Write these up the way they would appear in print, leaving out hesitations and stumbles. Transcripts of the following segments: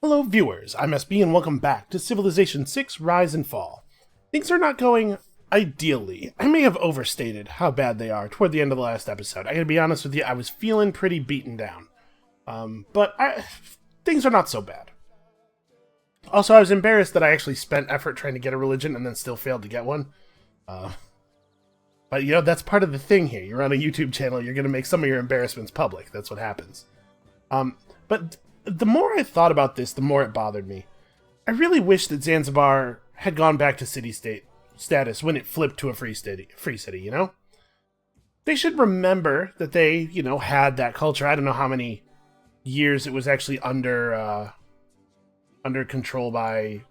Hello viewers, I'm SB and welcome back to Civilization 6 Rise and Fall. Things are not going ideally. I may have overstated how bad they are toward the end of the last episode. I gotta be honest with you, I was feeling pretty beaten down. Things are not so bad. Also, I was embarrassed that I actually spent effort trying to get a religion and then still failed to get one. But you know, that's part of the thing here. You're on a YouTube channel, you're gonna make some of your embarrassments public. That's what happens. But the more I thought about this, the more it bothered me. I really wish that Zanzibar had gone back to city-state status when it flipped to a free city, you know? They should remember that they, had that culture. I don't know how many years it was actually under control by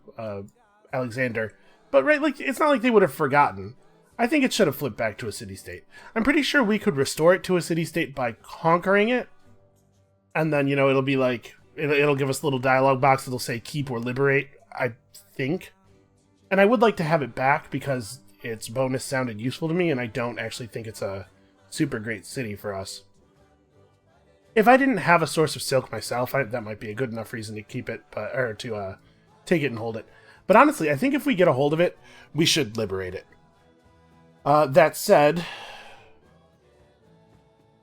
Alexander. But, right, like, it's not like they would have forgotten. I think it should have flipped back to a city-state. I'm pretty sure we could restore it to a city-state by conquering it. And then, it'll be like, it'll give us a little dialogue box that'll say keep or liberate, I think. And I would like to have it back because its bonus sounded useful to me, and I don't actually think it's a super great city for us. If I didn't have a source of silk myself, that might be a good enough reason to keep it, or to take it and hold it. But honestly, I think if we get a hold of it, we should liberate it. That said,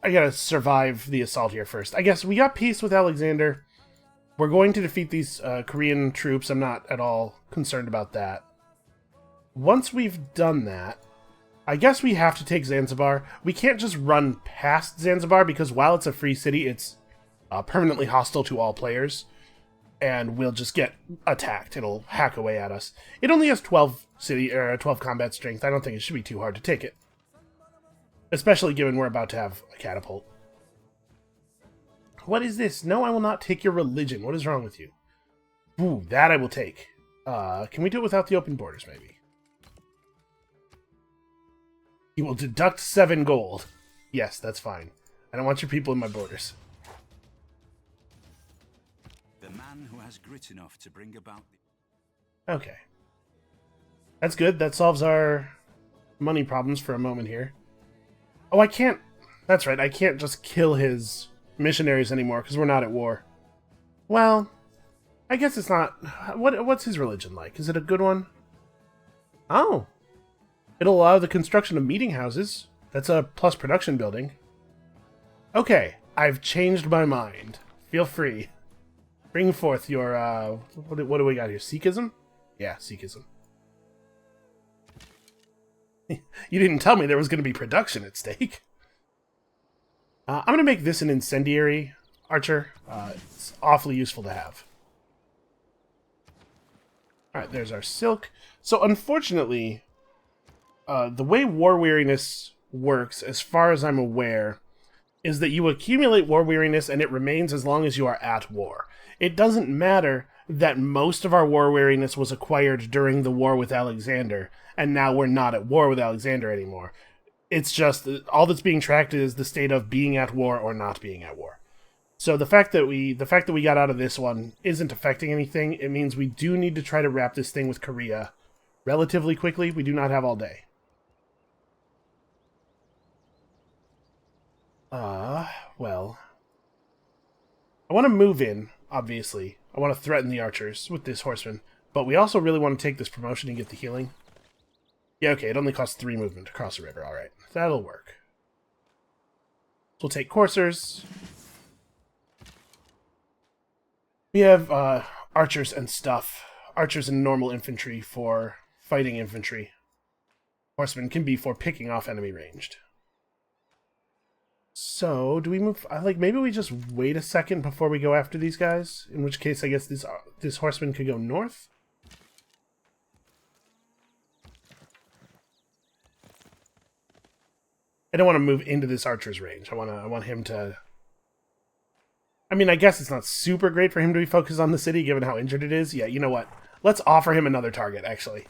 I gotta survive the assault here first. I guess we got peace with Alexander. We're going to defeat these Korean troops. I'm not at all concerned about that. Once we've done that, I guess we have to take Zanzibar. We can't just run past Zanzibar because while it's a free city, it's permanently hostile to all players. And we'll just get attacked. It'll hack away at us. It only has 12 combat strength. I don't think it should be too hard to take it. Especially given we're about to have a catapult. What is this? No, I will not take your religion. What is wrong with you? Ooh, that I will take. Can we do it without the open borders, maybe? You will deduct 7 gold. Yes, that's fine. I don't want your people in my borders. The man who has grit enough to bring about Okay. That's good. That solves our money problems for a moment here. Oh, I can't... That's right, I can't just kill his missionaries anymore because we're not at war. Well, I guess it's not... What's his religion like? Is it a good one? Oh. It'll allow the construction of meeting houses. That's a plus production building. Okay, I've changed my mind. Feel free. Bring forth your, what do we got here? Sikhism? Yeah, Sikhism. You didn't tell me there was going to be production at stake. I'm going to make this an incendiary archer. It's awfully useful to have. Alright, there's our silk. So, unfortunately, the way war weariness works, as far as I'm aware, is that you accumulate war weariness and it remains as long as you are at war. It doesn't matter that most of our war weariness was acquired during the war with Alexander, and now we're not at war with Alexander anymore. It's just, all that's being tracked is the state of being at war or not being at war. So the fact that we got out of this one isn't affecting anything. It means we do need to try to wrap this thing with Korea relatively quickly. We do not have all day. Well, I want to move in, obviously. I want to threaten the archers with this horseman, but we also really want to take this promotion and get the healing. Yeah, okay, it only costs 3 movement to cross the river. Alright, that'll work. So we'll take coursers. We have archers and stuff. Archers and normal infantry for fighting infantry. Horsemen can be for picking off enemy ranged. So, do we move... maybe we just wait a second before we go after these guys? In which case, I guess this horseman could go north? I don't want to move into this archer's range. I want him to... I mean, I guess it's not super great for him to be focused on the city, given how injured it is. Yeah, you know what? Let's offer him another target, actually.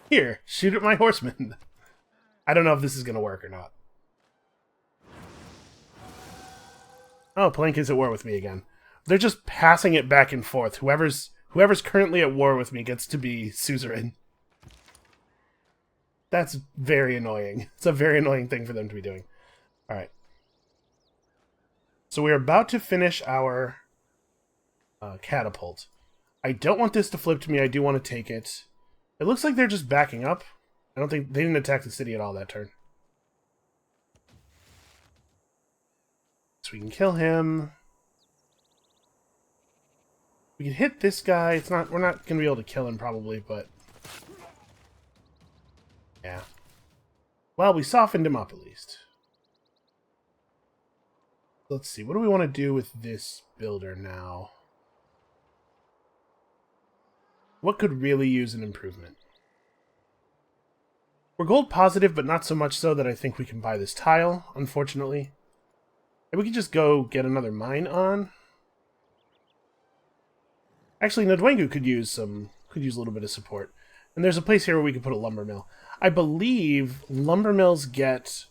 Here, shoot at my horseman. I don't know if this is going to work or not. Oh, Plank is at war with me again. They're just passing it back and forth. Whoever's currently at war with me gets to be suzerain. That's very annoying. It's a very annoying thing for them to be doing. Alright. So we're about to finish our catapult. I don't want this to flip to me. I do want to take it. It looks like they're just backing up. I don't think... They didn't attack the city at all that turn. So we can kill him. We can hit this guy. It's not... We're not going to be able to kill him, probably, but... Yeah. Well, we softened him up, at least. Let's see. What do we want to do with this builder now? What could really use an improvement? We're gold positive, but not so much so that I think we can buy this tile, unfortunately. Maybe we could just go get another mine on. Actually, Ndwengu could use a little bit of support. And there's a place here where we could put a lumber mill. I believe lumber mills get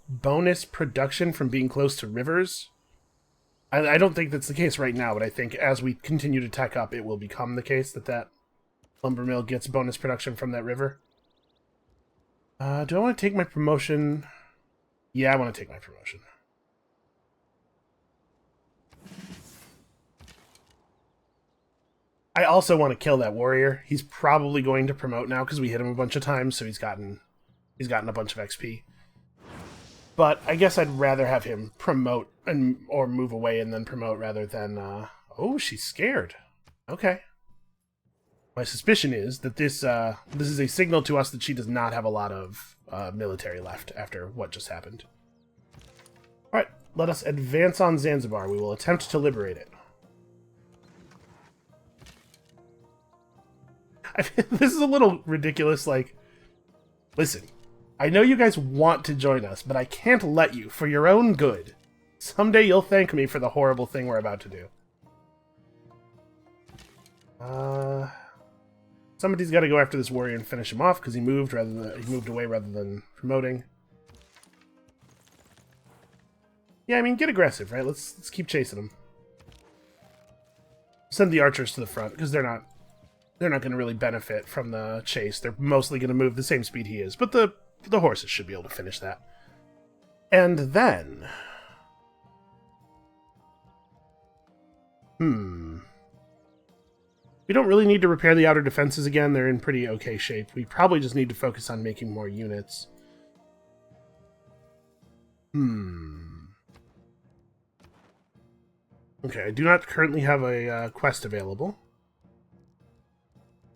bonus production from being close to rivers. I don't think that's the case right now, but I think as we continue to tech up, it will become the case that lumber mill gets bonus production from that river. Do I want to take my promotion? Yeah, I want to take my promotion. I also want to kill that warrior. He's probably going to promote now because we hit him a bunch of times, so he's gotten a bunch of XP. But I guess I'd rather have him promote or move away and then promote rather than... Oh, she's scared. Okay. My suspicion is that this is a signal to us that she does not have a lot of military left after what just happened. Alright, let us advance on Zanzibar. We will attempt to liberate it. This is a little ridiculous, like... Listen, I know you guys want to join us, but I can't let you, for your own good. Someday you'll thank me for the horrible thing we're about to do. Somebody's got to go after this warrior and finish him off, because he moved away rather than promoting. Yeah, I mean, get aggressive, right? Let's keep chasing him. Send the archers to the front, because they're not going to really benefit from the chase. They're mostly going to move the same speed he is, but the horses should be able to finish that. And then... We don't really need to repair the outer defenses again. They're in pretty okay shape. We probably just need to focus on making more units. Okay, I do not currently have a quest available.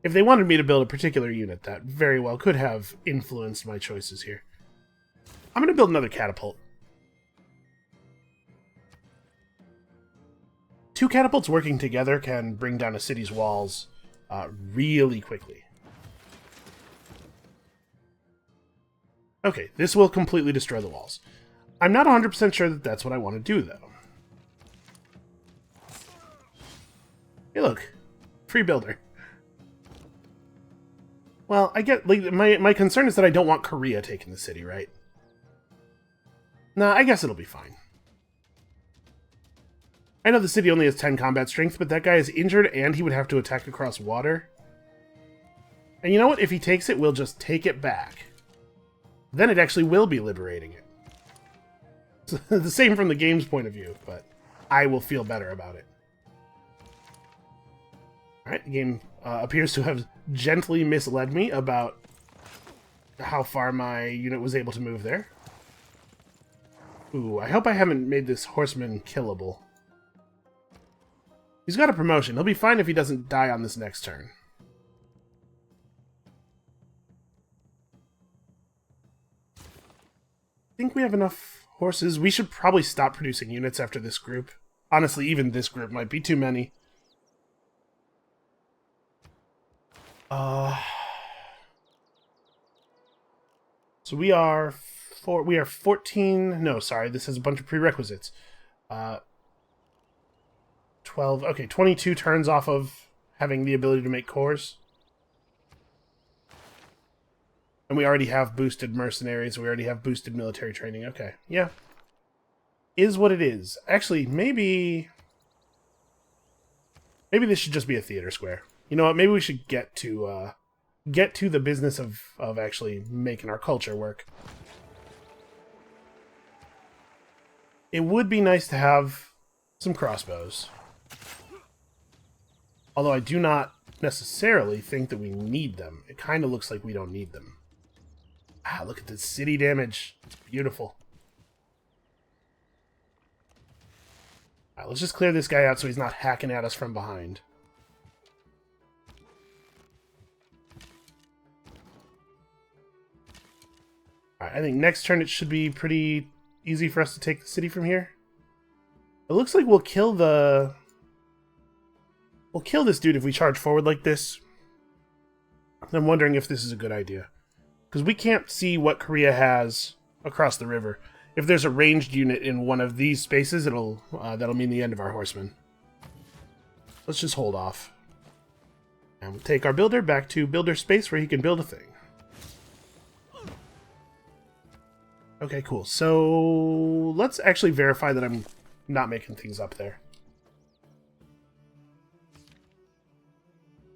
If they wanted me to build a particular unit, that very well could have influenced my choices here. I'm going to build another catapult. 2 catapults working together can bring down a city's walls really quickly. Okay, this will completely destroy the walls. I'm not 100% sure that that's what I want to do, though. Hey, look. Free builder. Well, I get... like, my concern is that I don't want Korea taking the city, right? Nah, I guess it'll be fine. I know the city only has 10 combat strength, but that guy is injured and he would have to attack across water. And you know what? If he takes it, we'll just take it back. Then it actually will be liberating it. It's the same from the game's point of view, but I will feel better about it. Alright, the game appears to have gently misled me about how far my unit was able to move there. Ooh, I hope I haven't made this horseman killable. He's got a promotion. He'll be fine if he doesn't die on this next turn. I think we have enough horses. We should probably stop producing units after this group. Honestly, even this group might be too many. So we are 14... No, sorry, this has a bunch of prerequisites. 12... Okay, 22 turns off of having the ability to make cores. And we already have boosted mercenaries. We already have boosted military training. Okay, yeah. Is what it is. Actually, maybe this should just be a theater square. You know what? Maybe we should get to the business of actually making our culture work. It would be nice to have some crossbows. Although I do not necessarily think that we need them. It kind of looks like we don't need them. Ah, look at this city damage. It's beautiful. Alright, let's just clear this guy out so he's not hacking at us from behind. Alright, I think next turn it should be pretty easy for us to take the city from here. It looks like we'll kill the... We'll kill this dude if we charge forward like this. I'm wondering if this is a good idea. Because we can't see what Korea has across the river. If there's a ranged unit in one of these spaces, that'll mean the end of our horsemen. Let's just hold off. And we'll take our builder back to builder space where he can build a thing. Okay, cool. So let's actually verify that I'm not making things up there.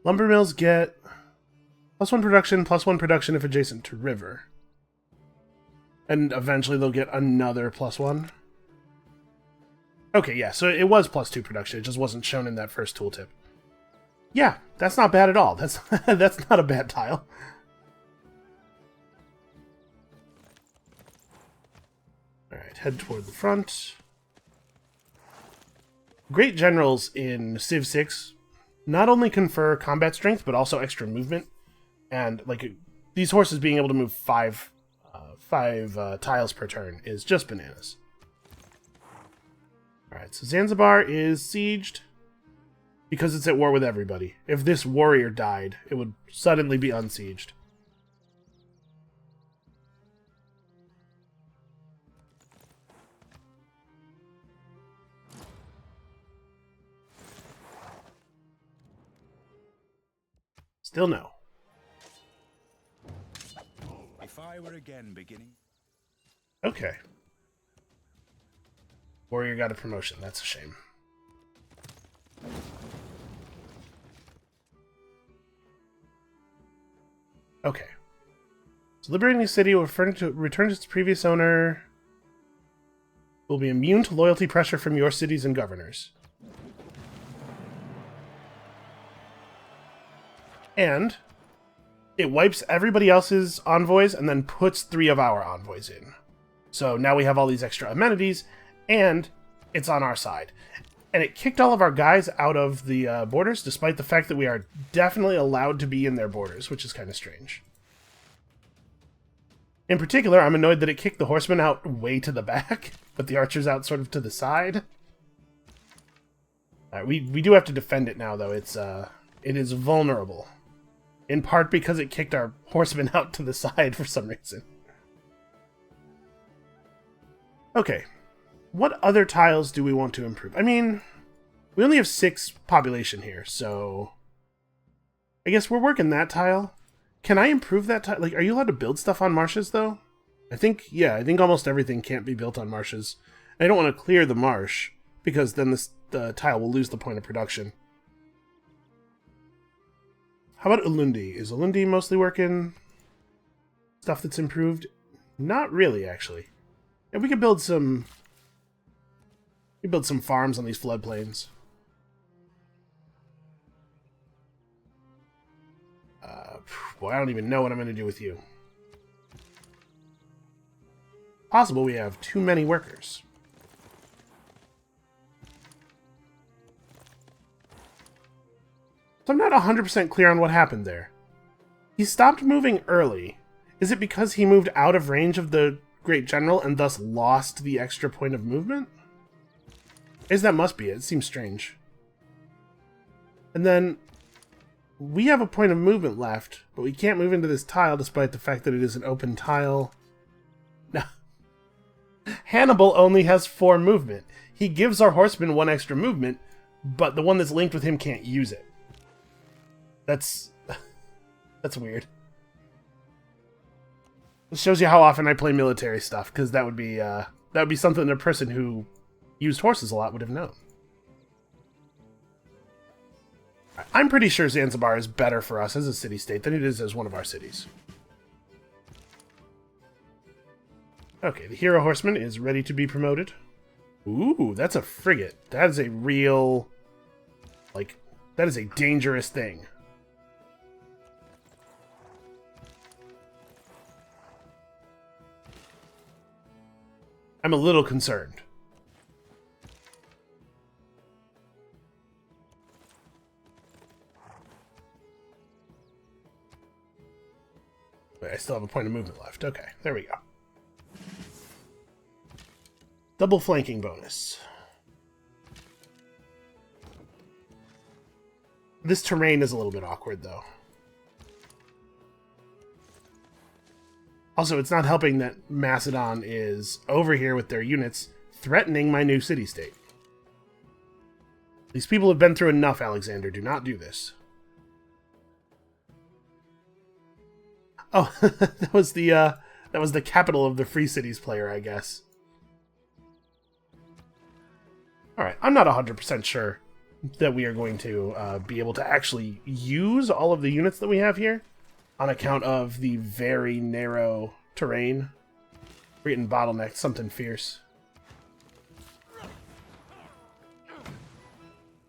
Lumber mills get +1 production, +1 production if adjacent to river. And eventually they'll get another +1. Okay, yeah, so it was +2 production. It just wasn't shown in that first tooltip. Yeah, that's not bad at all. That's that's not a bad tile. Alright, head toward the front. Great generals in Civ 6 not only confer combat strength, but also extra movement. And like these horses being able to move five tiles per turn is just bananas. Alright, so Zanzibar is sieged because it's at war with everybody. If this warrior died, it would suddenly be unsieged. Still no. If I were again beginning. Okay. Warrior got a promotion. That's a shame. Okay. So liberating the city will return to its previous owner. Will be immune to loyalty pressure from your cities and governors. And it wipes everybody else's envoys and then puts 3 of our envoys in. So now we have all these extra amenities, and it's on our side. And it kicked all of our guys out of the borders, despite the fact that we are definitely allowed to be in their borders, which is kind of strange. In particular, I'm annoyed that it kicked the horsemen out way to the back, but the archers out sort of to the side. We do have to defend it now, though. It is vulnerable. In part because it kicked our horsemen out to the side for some reason. Okay. What other tiles do we want to improve? I mean, we only have 6 population here, so... I guess we're working that tile. Can I improve that tile? Like, are you allowed to build stuff on marshes, though? I think almost everything can't be built on marshes. I don't want to clear the marsh, because then the tile will lose the point of production. How about Ulundi? Is Ulundi mostly working stuff that's improved? Not really, actually. And we could build some... farms on these floodplains. Boy, I don't even know what I'm going to do with you. Possible we have too many workers. So I'm not 100% clear on what happened there. He stopped moving early. Is it because he moved out of range of the Great General and thus lost the extra point of movement? That must be it. It seems strange. And then we have a point of movement left, but we can't move into this tile despite the fact that it is an open tile. No. Hannibal only has 4 movement. He gives our horsemen 1 extra movement, but the one that's linked with him can't use it. That's weird. It shows you how often I play military stuff, because that would be something a person who used horses a lot would have known. I'm pretty sure Zanzibar is better for us as a city-state than it is as one of our cities. Okay, the hero horseman is ready to be promoted. Ooh, that's a frigate. That is a real, like, That is a dangerous thing. I'm a little concerned. Wait, I still have a point of movement left. Okay, there we go. Double flanking bonus. This terrain is a little bit awkward, though. Also, it's not helping that Macedon is over here with their units, threatening my new city-state. These people have been through enough, Alexander. Do not do this. Oh, that was the capital of the Free Cities player, I guess. Alright, I'm not 100% sure that we are going to be able to actually use all of the units that we have here on account of the very narrow terrain. We're getting bottlenecked, something fierce.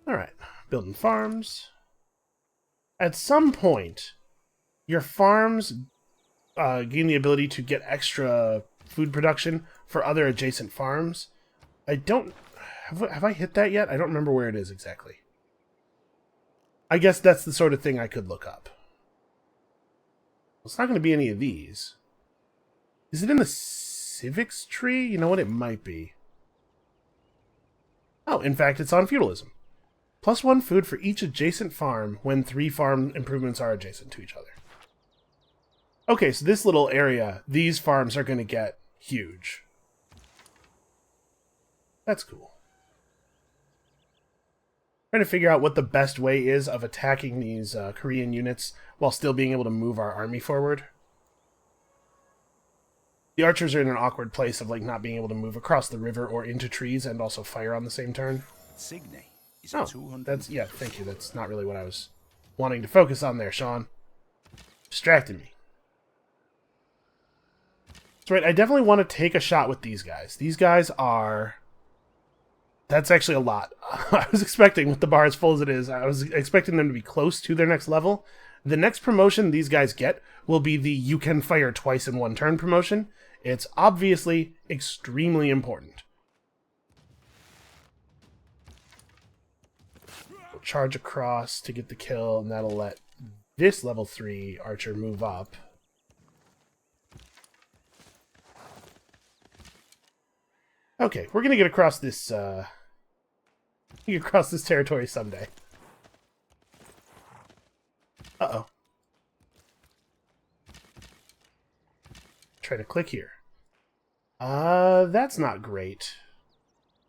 Alright, building farms. At some point, your farms gain the ability to get extra food production for other adjacent farms. I don't... Have I hit that yet? I don't remember where it is exactly. I guess that's the sort of thing I could look up. It's not going to be any of these. Is it in the civics tree? You know what? It might be. Oh, in fact, it's on feudalism. +1 food for each adjacent farm when 3 farm improvements are adjacent to each other. Okay, so this little area, these farms are going to get huge. That's cool. Trying to figure out what the best way is of attacking these Korean units while still being able to move our army forward. The archers are in an awkward place of like not being able to move across the river or into trees and also fire on the same turn. Oh, that's, yeah, thank you. That's not really what I was wanting to focus on there, Sean. Distracted me. That's right, I definitely want to take a shot with these guys. These guys are... That's actually a lot. I was expecting, with the bar as full as it is, I was expecting them to be close to their next level. The next promotion these guys get will be the You Can Fire Twice in One Turn promotion. It's obviously extremely important. We'll charge across to get the kill, and that'll let this level 3 archer move up. Okay, we're gonna get across this, territory someday. Uh-oh. Try to click here. That's not great.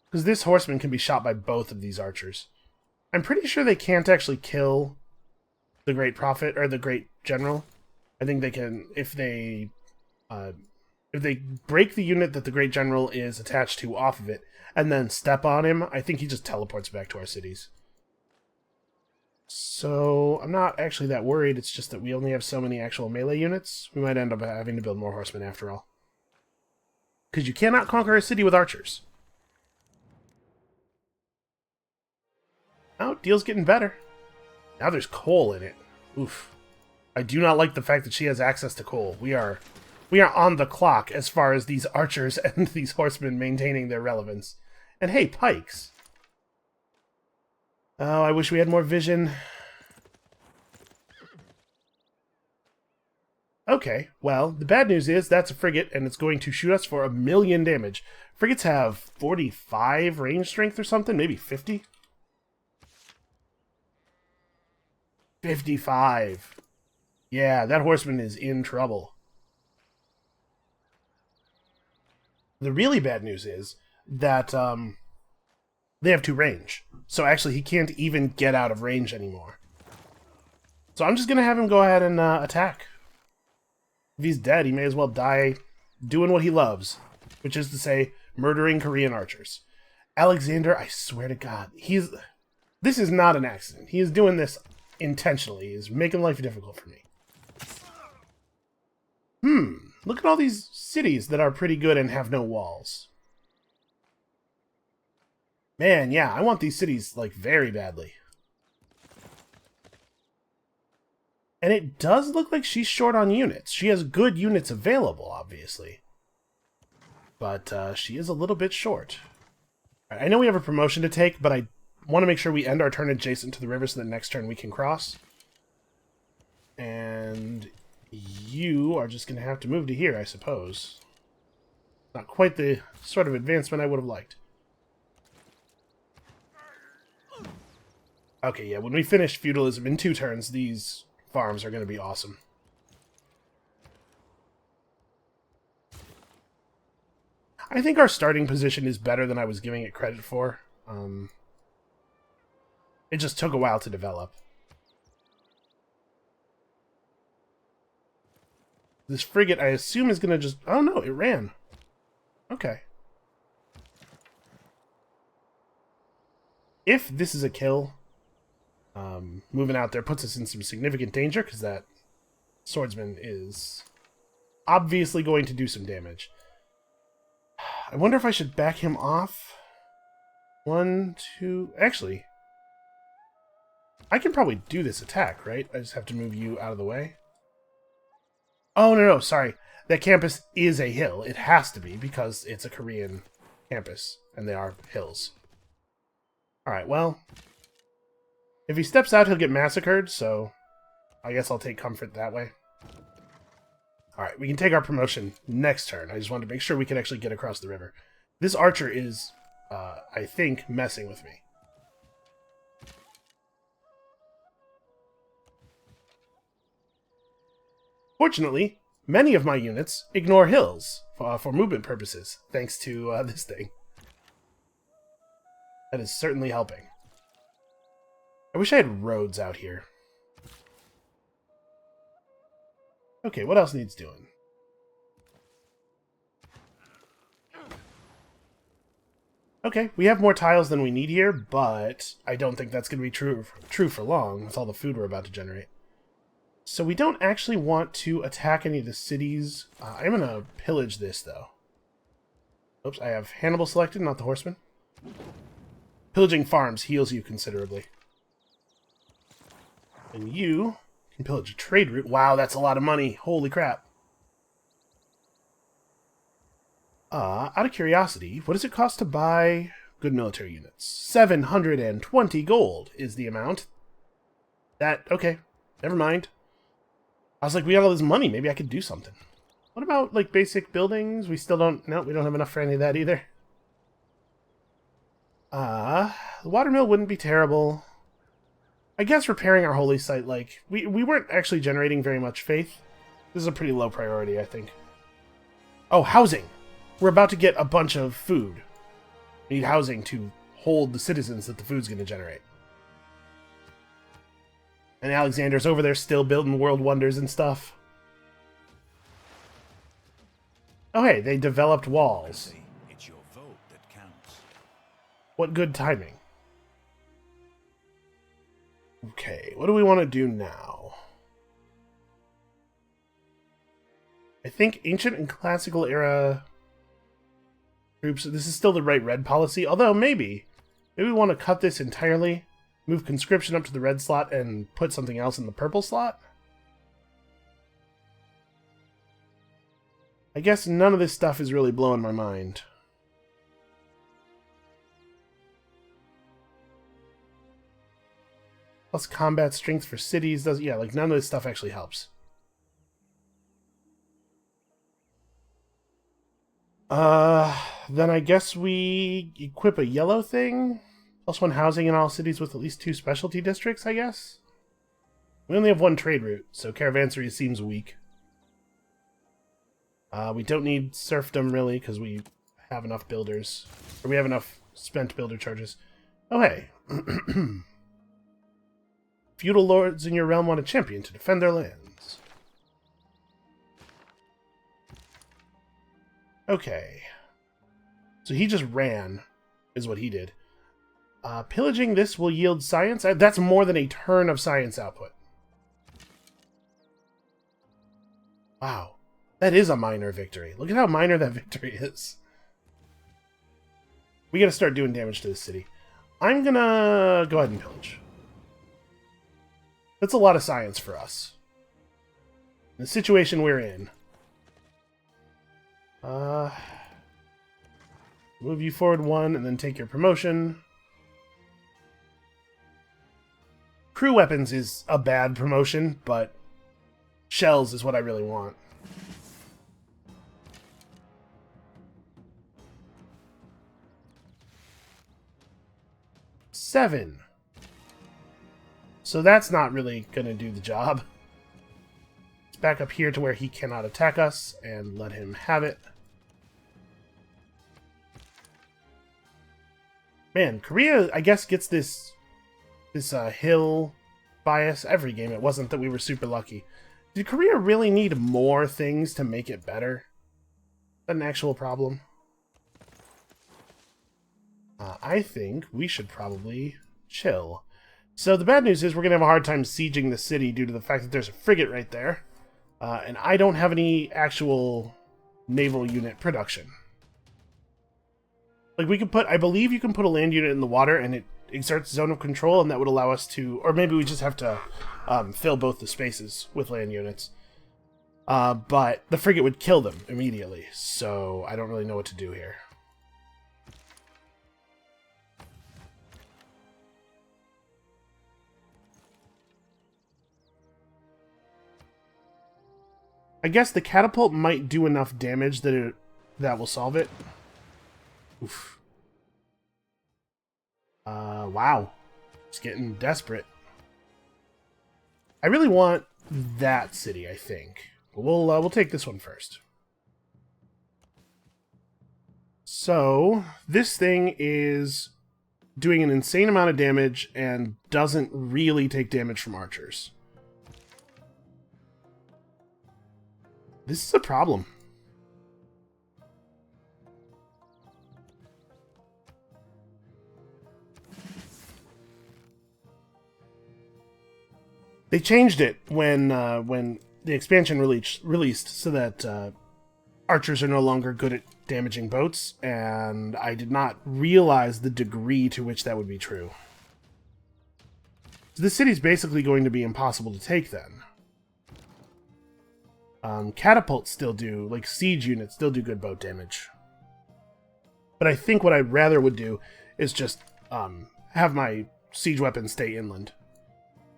Because this horseman can be shot by both of these archers. I'm pretty sure they can't actually kill the Great Prophet, or the Great General. I think they can, if they break the unit that the Great General is attached to off of it, and then step on him, I think he just teleports back to our cities. So, I'm not actually that worried, it's just that we only have so many actual melee units. We might end up having to build more horsemen after all. Because you cannot conquer a city with archers. Oh, deal's getting better. Now there's coal in it. Oof. I do not like the fact that she has access to coal. We are on the clock as far as these archers and these horsemen maintaining their relevance. And hey, pikes. Oh, I wish we had more vision. Okay, well, the bad news is that's a frigate, and it's going to shoot us for 1,000,000 damage. Frigates have 45 range strength or something, maybe 50? 55. Yeah, that horseman is in trouble. The really bad news is that they have 2 range. So actually, he can't even get out of range anymore. So I'm just going to have him go ahead and attack. If he's dead, he may as well die doing what he loves, which is to say, murdering Korean archers. Alexander, I swear to God, this is not an accident. He is doing this intentionally. He is making life difficult for me. Look at all these cities that are pretty good and have no walls. Man, yeah, I want these cities, like, very badly. And it does look like she's short on units. She has good units available, obviously. But she is a little bit short. I know we have a promotion to take, but I want to make sure we end our turn adjacent to the river so that next turn we can cross. And you are just going to have to move to here, I suppose. Not quite the sort of advancement I would have liked. Okay, yeah, when we finish feudalism in 2 turns, these farms are going to be awesome. I think our starting position is better than I was giving it credit for. It just took a while to develop. This frigate, I assume, is going to just... Oh, no, it ran. Okay. If this is a kill, moving out there puts us in some significant danger, because that swordsman is obviously going to do some damage. I wonder if I should back him off. 1, 2... Actually, I can probably do this attack, right? I just have to move you out of the way. Oh, no, sorry. That campus is a hill. It has to be, because it's a Korean campus, and they are hills. Alright, well, if he steps out, he'll get massacred, so I guess I'll take comfort that way. Alright, we can take our promotion next turn. I just wanted to make sure we can actually get across the river. This archer is, I think, messing with me. Fortunately, many of my units ignore hills for movement purposes, thanks to this thing. That is certainly helping. I wish I had roads out here. Okay, what else needs doing? Okay, we have more tiles than we need here, but I don't think that's going to be true for long with all the food we're about to generate. So we don't actually want to attack any of the cities. I'm going to pillage this, though. Oops, I have Hannibal selected, not the horseman. Pillaging farms heals you considerably. And you can pillage a trade route. Wow, that's a lot of money. Holy crap. Out of curiosity, what does it cost to buy good military units? 720 gold is the amount. Okay, never mind. I was like, we got all this money. Maybe I could do something. What about, like, basic buildings? We still don't... No, we don't have enough for any of that either. The watermill wouldn't be terrible. I guess repairing our holy site, like... We weren't actually generating very much faith. This is a pretty low priority, I think. Oh, housing! We're about to get a bunch of food. We need housing to hold the citizens that the food's going to generate. And Alexander's over there still building world wonders and stuff. Oh, hey, they developed walls. It's your vote that counts. What good timing. Okay, what do we want to do now? I think ancient and classical era troops, this is still the right red policy, although maybe we want to cut this entirely, move conscription up to the red slot, and put something else in the purple slot? I guess none of this stuff is really blowing my mind. Plus combat strength for cities does... Yeah, like none of this stuff actually helps. Then I guess we equip a yellow thing? +1 housing in all cities with at least 2 specialty districts, I guess? We only have 1 trade route, so caravansary seems weak. We don't need serfdom, really, because we have enough builders. Or we have enough spent builder charges. Oh, hey. Feudal lords in your realm want a champion to defend their lands. Okay. So he just ran, is what he did. Pillaging this will yield science. That's more than a turn of science output. Wow. That is a minor victory. Look at how minor that victory is. We gotta start doing damage to this city. I'm gonna go ahead and pillage. That's a lot of science for us. The situation we're in. Move you forward 1 and then take your promotion. Crew weapons is a bad promotion, but shells is what I really want. Seven. So that's not really going to do the job. Let's back up here to where he cannot attack us and let him have it. Man, Korea, I guess, gets this hill bias every game. It wasn't that we were super lucky. Did Korea really need more things to make it better? Is that an actual problem? I think we should probably chill. So the bad news is we're going to have a hard time sieging the city due to the fact that there's a frigate right there. And I don't have any actual naval unit production. Like, we could put, I believe you can put a land unit in the water and it exerts zone of control, and that would allow us to, or maybe we just have to fill both the spaces with land units. But the frigate would kill them immediately, so I don't really know what to do here. I guess the catapult might do enough damage that that will solve it. Oof. Wow. It's getting desperate. I really want that city, I think. But we'll take this one first. So, this thing is doing an insane amount of damage and doesn't really take damage from archers. This is a problem. They changed it when the expansion released so that archers are no longer good at damaging boats, and I did not realize the degree to which that would be true. So the city's basically going to be impossible to take then. Catapults still do, like siege units still do good boat damage. But I think what I'd rather would do is just have my siege weapons stay inland.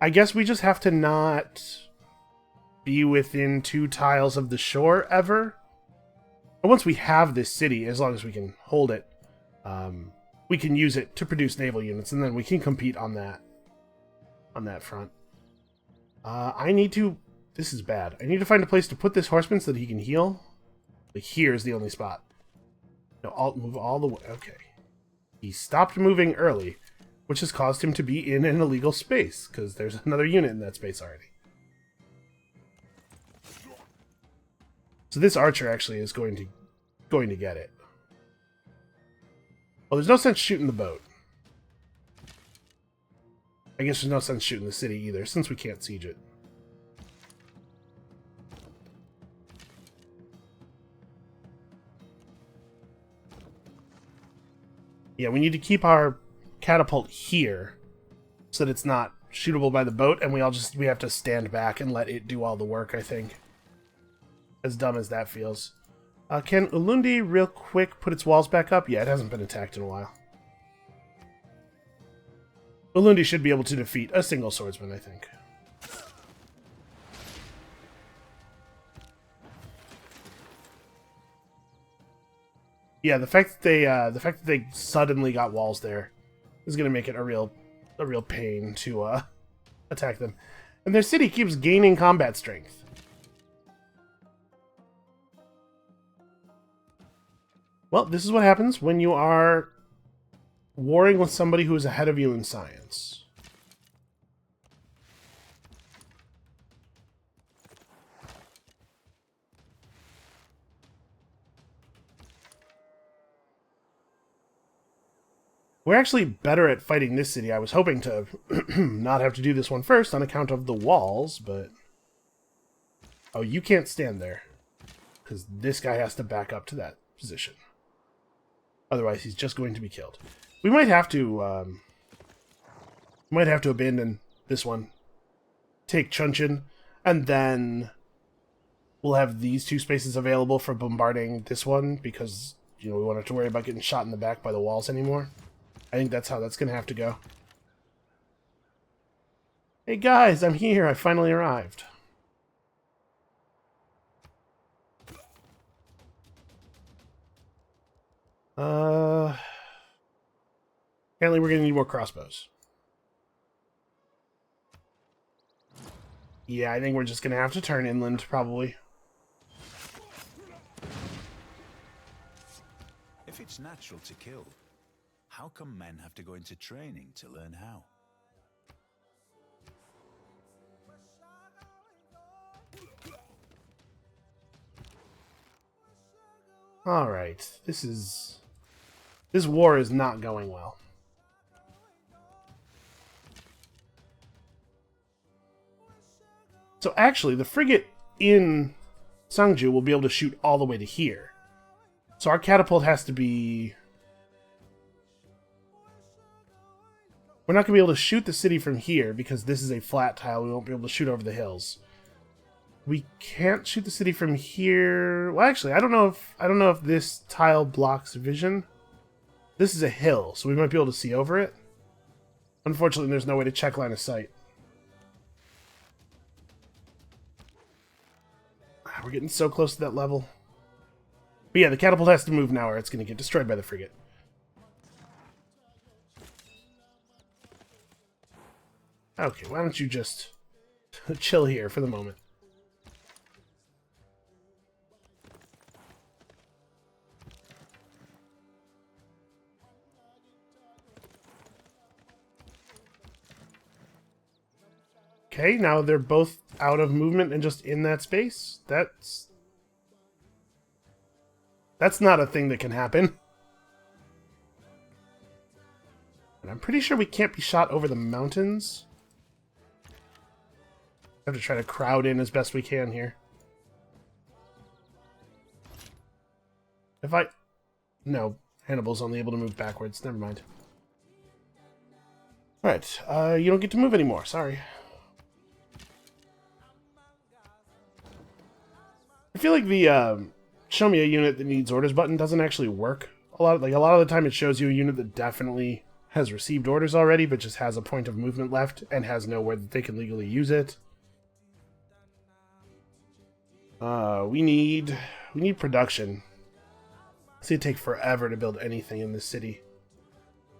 I guess we just have to not be within 2 tiles of the shore ever. But once we have this city, as long as we can hold it, we can use it to produce naval units, and then we can compete on that front. I need to... This is bad. I need to find a place to put this horseman so that he can heal. Like, here's the only spot. No, move all the way. Okay. He stopped moving early, which has caused him to be in an illegal space, because there's another unit in that space already. So this archer actually is going to get it. Well, there's no sense shooting the boat. I guess there's no sense shooting the city either, since we can't siege it. Yeah, we need to keep our catapult here so that it's not shootable by the boat, and we have to stand back and let it do all the work, I think. As dumb as that feels. Can Ulundi real quick put its walls back up? Yeah, it hasn't been attacked in a while. Ulundi should be able to defeat a single swordsman, I think. Yeah, the fact that they suddenly got walls there is going to make it a real pain to attack them. And their city keeps gaining combat strength. Well, this is what happens when you are warring with somebody who is ahead of you in science. We're actually better at fighting this city. I was hoping to not have to do this one first on account of the walls, but... Oh, you can't stand there. Because this guy has to back up to that position. Otherwise, he's just going to be killed. We might have to abandon this one. Take Chunchin, and then we'll have these two spaces available for bombarding this one because, we won't have to worry about getting shot in the back by the walls anymore. I think that's how that's going to have to go. Hey guys, I'm here. I finally arrived. Apparently we're going to need more crossbows. Yeah, I think we're just going to have to turn inland, probably. If it's natural to kill, how come men have to go into training to learn how? Alright, this war is not going well. So actually, the frigate in Sangju will be able to shoot all the way to here. So our catapult has to be... We're not going to be able to shoot the city from here because this is a flat tile. We won't be able to shoot over the hills. We can't shoot the city from here. Well, actually, I don't know if this tile blocks vision. This is a hill, so we might be able to see over it. Unfortunately, there's no way to check line of sight. We're getting so close to that level. But yeah, the catapult has to move now or it's going to get destroyed by the frigate. Okay, why don't you just chill here for the moment. Okay, now they're both out of movement and just in that space. That's not a thing that can happen. And I'm pretty sure we can't be shot over the mountains. I have to try to crowd in as best we can here. No, Hannibal's only able to move backwards. Never mind. Alright, you don't get to move anymore. Sorry. I feel like the show me a unit that needs orders button doesn't actually work a lot. Like a lot of the time, it shows you a unit that definitely has received orders already, but just has a point of movement left and has nowhere that they can legally use it. We need production. It's gonna take forever to build anything in this city.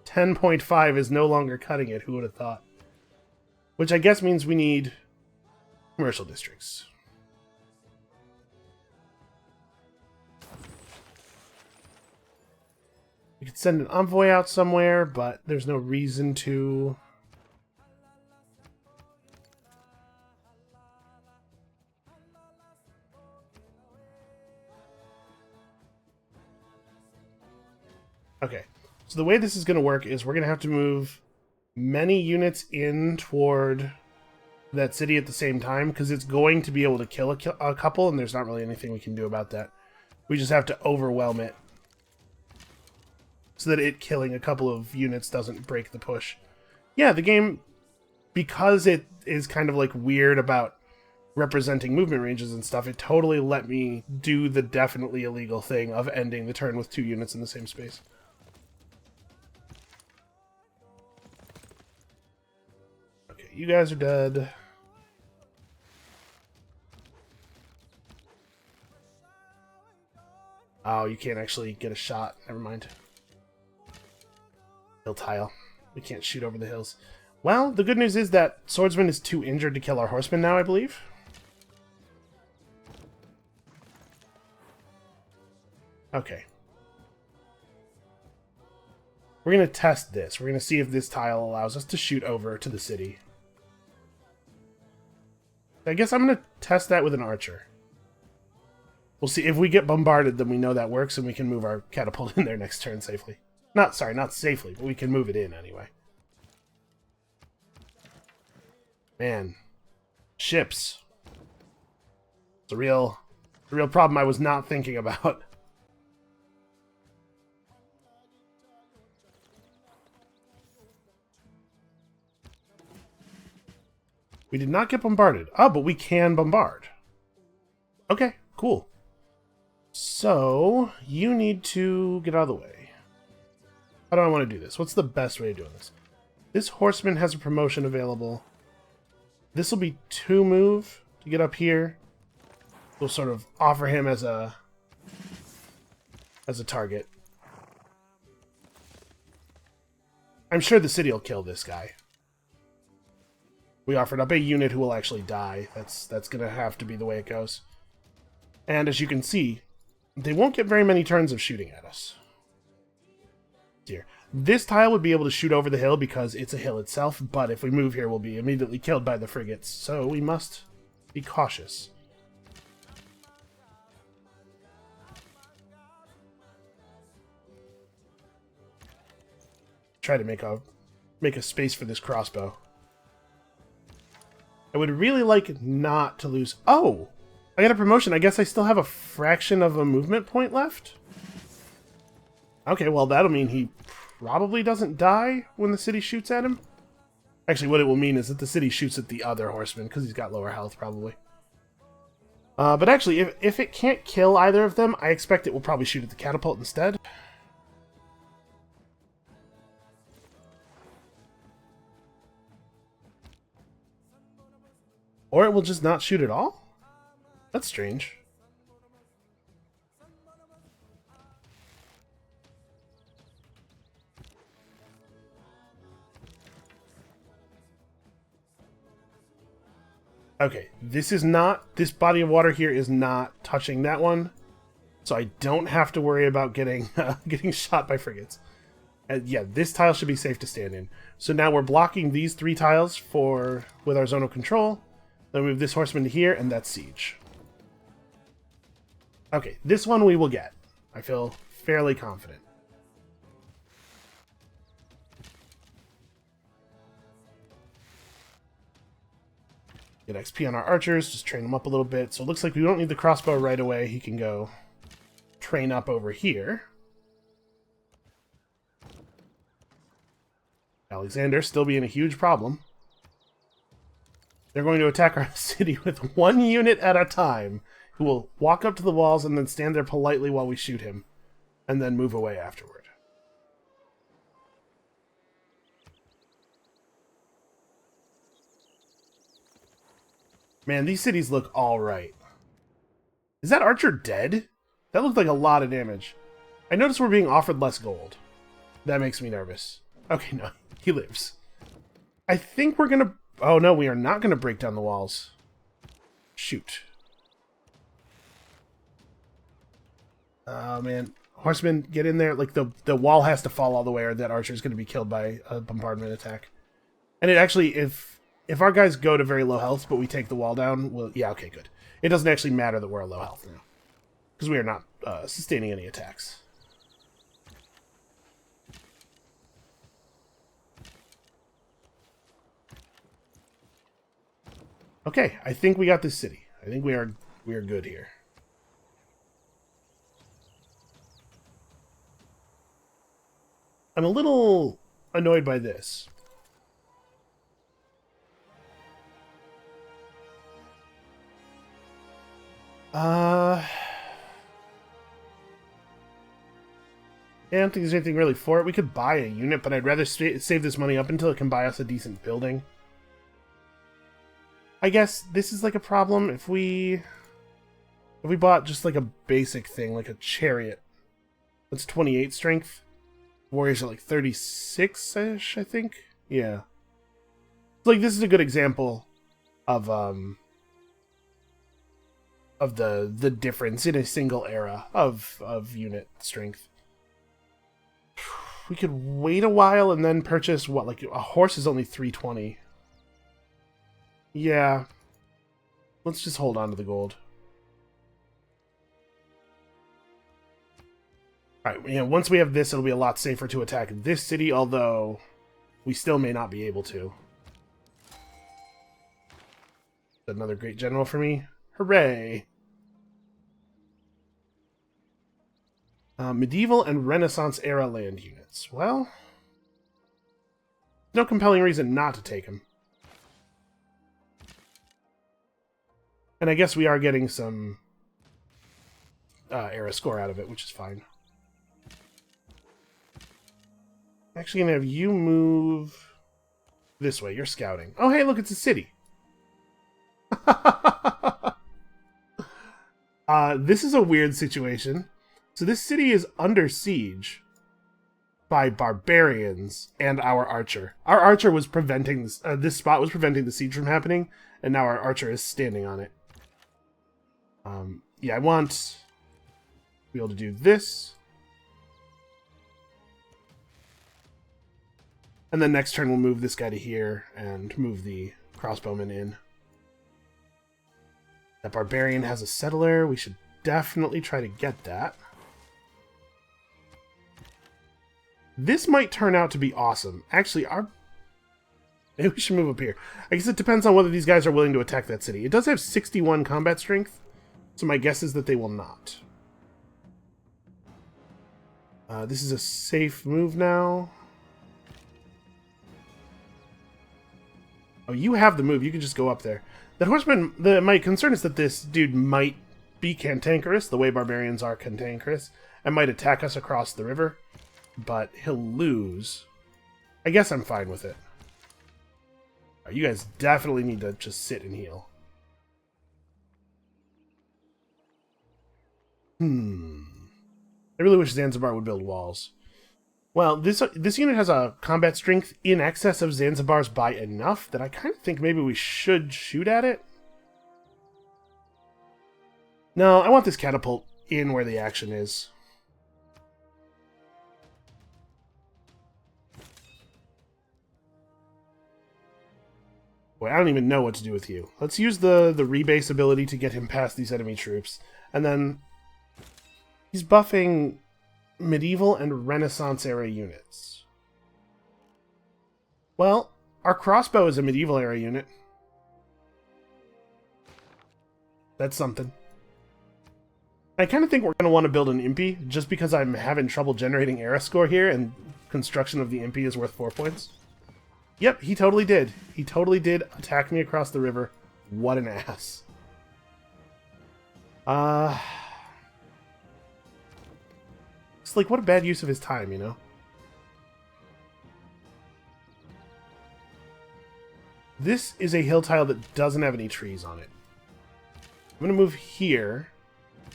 10.5 is no longer cutting it. Who would have thought? Which I guess means we need commercial districts. We could send an envoy out somewhere, but there's no reason to. Okay, so the way this is going to work is we're going to have to move many units in toward that city at the same time, because it's going to be able to kill a couple, and there's not really anything we can do about that. We just have to overwhelm it, so that it killing a couple of units doesn't break the push. Yeah, the game, because it is kind of like weird about representing movement ranges and stuff, it totally let me do the definitely illegal thing of ending the turn with 2 units in the same space. Okay, you guys are dead. Oh, you can't actually get a shot. Never mind. Hill tile. We can't shoot over the hills. Well, the good news is that Swordsman is too injured to kill our Horseman now, I believe. Okay. We're going to test this. We're going to see if this tile allows us to shoot over to the city. I guess I'm going to test that with an archer. We'll see. If we get bombarded, then we know that works and we can move our catapult in there next turn safely. Not safely, but we can move it in anyway. Man. Ships. It's a real problem I was not thinking about. We did not get bombarded. Oh, but we can bombard. Okay, cool. So, you need to get out of the way. How do I want to do this? What's the best way of doing this? This horseman has a promotion available. This will be 2 move to get up here. We'll sort of offer him as a target. I'm sure the city will kill this guy. We offered up a unit who will actually die. That's gonna have to be the way it goes. And as you can see, they won't get very many turns of shooting at us. Here. This tile would be able to shoot over the hill because it's a hill itself, but if we move here, we'll be immediately killed by the frigates, so we must be cautious. Try to make a space for this crossbow. I would really like not to lose... Oh! I got a promotion. I guess I still have a fraction of a movement point left? Okay, well, that'll mean he probably doesn't die when the city shoots at him. Actually, what it will mean is that the city shoots at the other horseman, because he's got lower health, probably. But actually, if it can't kill either of them, I expect it will probably shoot at the catapult instead. Or it will just not shoot at all? That's strange. Okay, this body of water here is not touching that one, so I don't have to worry about getting shot by frigates. Yeah, this tile should be safe to stand in. So now we're blocking these 3 tiles with our zone of control. Then we move this horseman to here, and that's siege. Okay, this one we will get. I feel fairly confident. Get XP on our archers, just train them up a little bit. So it looks like we don't need the crossbow right away. He can go train up over here. Alexander still being a huge problem. They're going to attack our city with 1 unit at a time, who will walk up to the walls and then stand there politely while we shoot him, and then move away afterward. Man, these cities look alright. Is that archer dead? That looked like a lot of damage. I notice we're being offered less gold. That makes me nervous. Okay, no, he lives. I think we're gonna... Oh no, we are not gonna break down the walls. Shoot. Oh man. Horsemen, get in there. Like, the wall has to fall all the way or that archer is gonna be killed by a bombardment attack. And it actually, if our guys go to very low health, but we take the wall down, well, yeah, okay, good. It doesn't actually matter that we're at low health now. Because we are not sustaining any attacks. Okay, I think we got this city. I think we are good here. I'm a little annoyed by this. Yeah, I don't think there's anything really for it. We could buy a unit, but I'd rather save this money up until it can buy us a decent building. I guess this is like a problem if we bought just like a basic thing, like a chariot. That's 28 strength. Warriors are like 36-ish, I think. Yeah. Like, this is a good example of the difference in a single era of unit strength. We could wait a while and then purchase what, like a horse is only 320. Yeah. Let's just hold on to the gold. Alright, you know, once we have this, it'll be a lot safer to attack this city, although we still may not be able to. Another great general for me. Hooray! Medieval and Renaissance era land units. Well, no compelling reason not to take them. And I guess we are getting some era score out of it, which is fine. Actually, gonna have you move this way. You're scouting. Oh, hey, look, it's a city. This is a weird situation. So this city is under siege by barbarians and our archer. Our archer was preventing this spot was preventing the siege from happening, and now our archer is standing on it. Yeah, I want to be able to do this. And then next turn we'll move this guy to here and move the crossbowman in. That barbarian has a settler. We should definitely try to get that. This might turn out to be awesome. Actually, maybe we should move up here. I guess it depends on whether these guys are willing to attack that city. It does have 61 combat strength, so my guess is that they will not. This is a safe move now. Oh, you have the move. You can just go up there. That horseman, my concern is that this dude might be cantankerous, the way barbarians are cantankerous, and might attack us across the river, but he'll lose. I guess I'm fine with it. You guys definitely need to just sit and heal. I really wish Zanzibar would build walls. Well, this unit has a combat strength in excess of Zanzibar's by enough that I kind of think maybe we should shoot at it. No, I want this catapult in where the action is. Boy, I don't even know what to do with you. Let's use the rebase ability to get him past these enemy troops. And then he's buffing medieval and Renaissance era units. Well, our crossbow is a medieval era unit. That's something. I kind of think we're going to want to build an Impy, just because I'm having trouble generating era score here, and construction of the Impy is worth 4 points. Yep, he totally did. He totally did attack me across the river. What an ass. It's like, what a bad use of his time, you know? This is a hill tile that doesn't have any trees on it. I'm going to move here.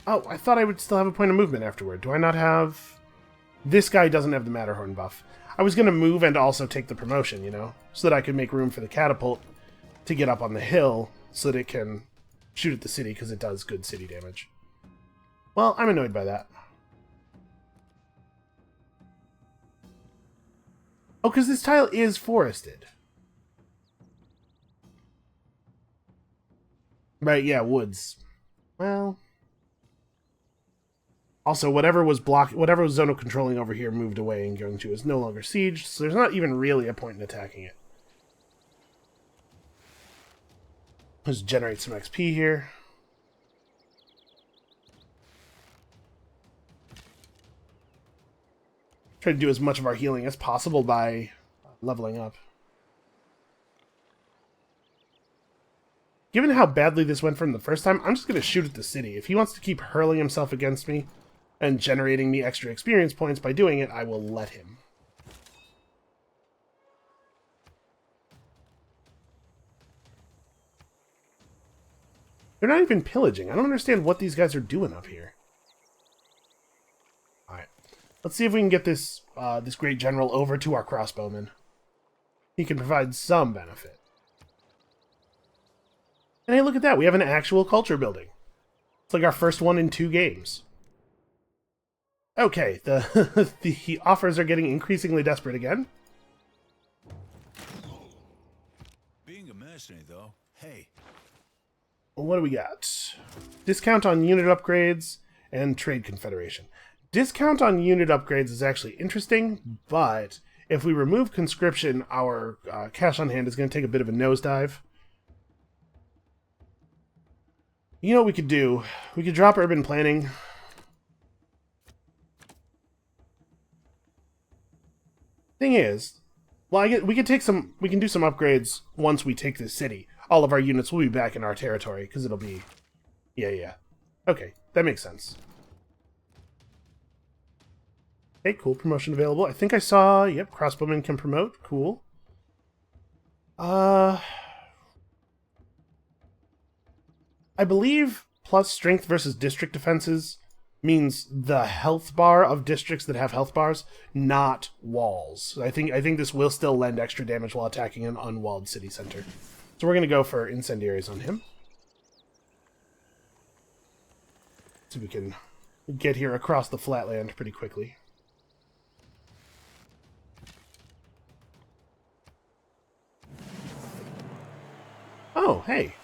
Oh, I thought I would still have a point of movement afterward. Do I not have... This guy doesn't have the Matterhorn buff. I was going to move and also take the promotion, you know? So that I could make room for the catapult to get up on the hill so that it can shoot at the city, because it does good city damage. Well, I'm annoyed by that. Oh, because this tile is forested. Right, yeah, woods. Well... Also, whatever was zonal controlling over here moved away and going to is no longer sieged, so there's not even really a point in attacking it. Let's generate some XP here. Try to do as much of our healing as possible by leveling up. Given how badly this went from the first time, I'm just going to shoot at the city. If he wants to keep hurling himself against me and generating me extra experience points by doing it, I will let him. They're not even pillaging. I don't understand what these guys are doing up here. Alright. Let's see if we can get this this great general over to our crossbowman. He can provide some benefit. And hey, look at that. We have an actual culture building. It's like our first one in 2 games. Okay, the offers are getting increasingly desperate again. Being a mercenary, though, hey. What do we got? Discount on unit upgrades and trade confederation. Discount on unit upgrades is actually interesting, but if we remove conscription, our cash on hand is going to take a bit of a nosedive. You know what we could do? We could drop urban planning. Thing is, well, we can do some upgrades once we take this city. All of our units will be back in our territory, because it'll be... Yeah. Okay, that makes sense. Okay, cool. Promotion available. I think I saw, yep, crossbowmen can promote. Cool. I believe plus strength versus district defenses means the health bar of districts that have health bars, not walls. I think this will still lend extra damage while attacking an unwalled city center. So we're going to go for incendiaries on him. So we can get here across the flatland pretty quickly. Oh, hey.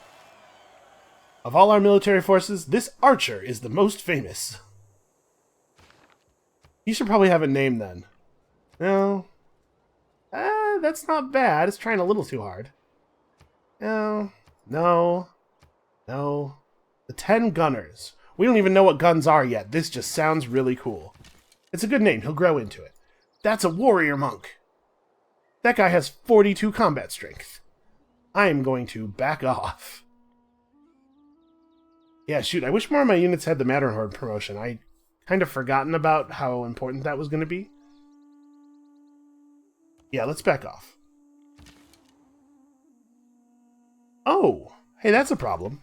Of all our military forces, this archer is the most famous. He should probably have a name then. No. That's not bad. It's trying a little too hard. No. No. No. The 10 Gunners. We don't even know what guns are yet. This just sounds really cool. It's a good name. He'll grow into it. That's a warrior monk. That guy has 42 combat strength. I am going to back off. Yeah, shoot. I wish more of my units had the Matterhorn promotion. I kind of forgotten about how important that was going to be. Yeah, let's back off. Oh, hey, that's a problem.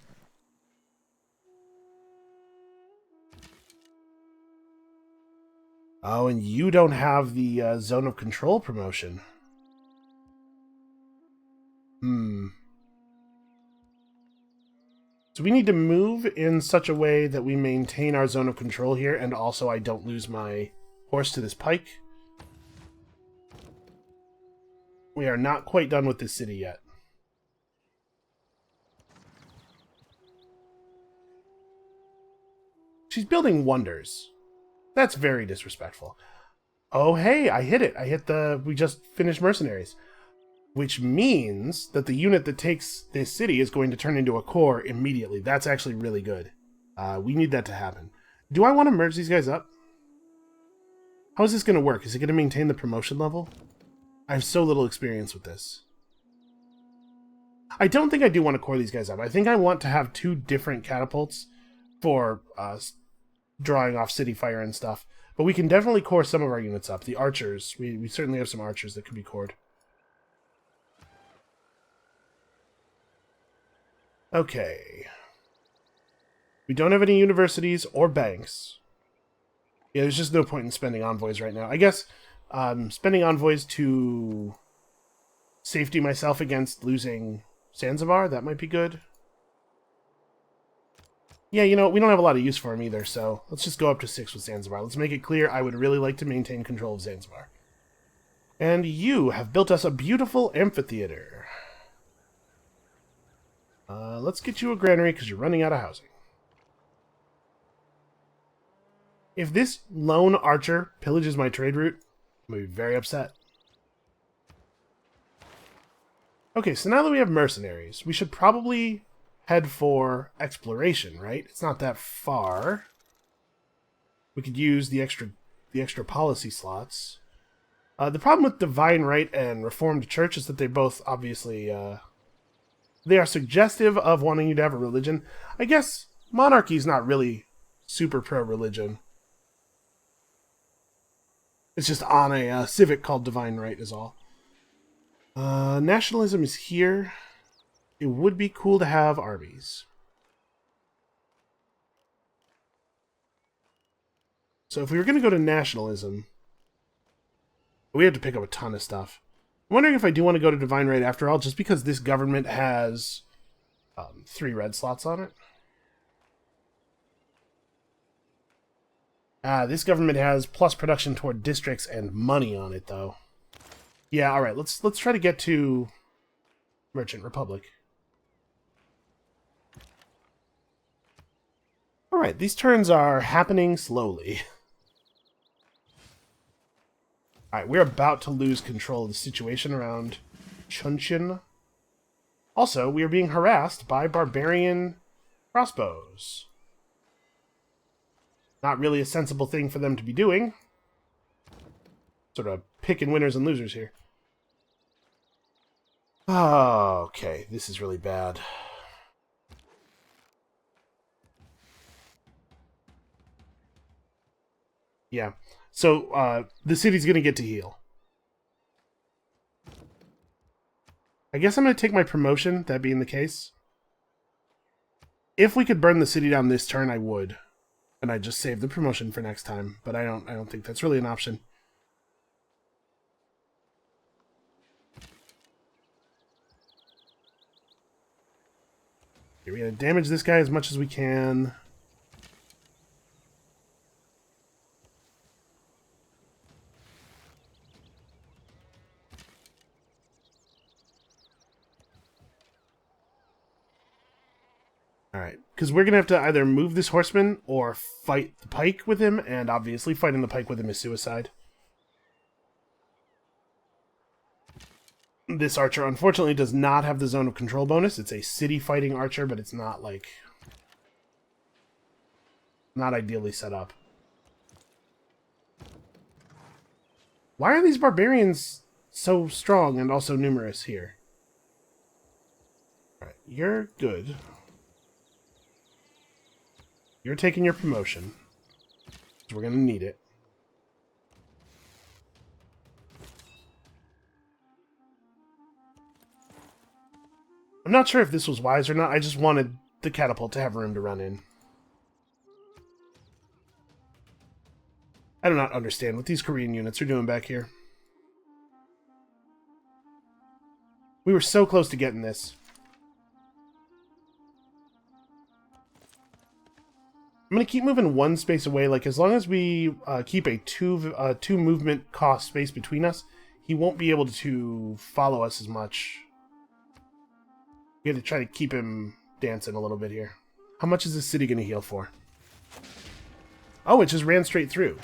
Oh, and you don't have the zone of control promotion. So we need to move in such a way that we maintain our zone of control here, and also I don't lose my horse to this pike. We are not quite done with this city yet. She's building wonders. That's very disrespectful. Oh, hey, I hit it. We just finished mercenaries. Which means that the unit that takes this city is going to turn into a core immediately. That's actually really good. We need that to happen. Do I want to merge these guys up? How is this going to work? Is it going to maintain the promotion level? I have so little experience with this. I don't think I do want to core these guys up. I think I want to have 2 different catapults for drawing off city fire and stuff. But we can definitely core some of our units up. The archers, we certainly have some archers that could be cored. Okay. We don't have any universities or banks. Yeah, there's just no point in spending envoys right now. I guess spending envoys to safety myself against losing Zanzibar, that might be good. Yeah, you know, we don't have a lot of use for him either, so let's just go up to 6 with Zanzibar. Let's make it clear I would really like to maintain control of Zanzibar. And you have built us a beautiful amphitheater. Let's get you a granary because you're running out of housing. If this lone archer pillages my trade route, I'm going to be very upset. Okay, so now that we have mercenaries, we should probably head for exploration, right? It's not that far. We could use the extra policy slots. The problem with Divine Right and Reformed Church is that they both obviously they are suggestive of wanting you to have a religion. I guess monarchy is not really super pro-religion. It's just on a civic called Divine Right is all. Nationalism is here. It would be cool to have armies. So if we were going to go to nationalism, we have to pick up a ton of stuff. I'm wondering if I do want to go to Divine Right after all, just because this government has 3 red slots on it. This government has plus production toward districts and money on it, though. Yeah, all right. Let's try to get to Merchant Republic. All right, these turns are happening slowly. All right, we're about to lose control of the situation around Chunchin. Also, we are being harassed by barbarian crossbows. Not really a sensible thing for them to be doing. Sort of picking winners and losers here. Oh, okay, this is really bad. Yeah, So the city's going to get to heal. I guess I'm going to take my promotion, that being the case. If we could burn the city down this turn, I would. And I'd just save the promotion for next time. But I don't think that's really an option. We're going to damage this guy as much as we can. Alright, because we're going to have to either move this horseman or fight the pike with him, and obviously fighting the pike with him is suicide. This archer, unfortunately, does not have the zone of control bonus. It's a city fighting archer, but it's not, like, not ideally set up. Why are these barbarians so strong and also numerous here? Alright, you're good. You're taking your promotion. So we're going to need it. I'm not sure if this was wise or not. I just wanted the catapult to have room to run in. I do not understand what these Korean units are doing back here. We were so close to getting this. I'm going to keep moving one space away. Like, as long as we keep a two movement cost space between us, he won't be able to follow us as much. We have to try to keep him dancing a little bit here. How much is this city going to heal for? Oh, it just ran straight through.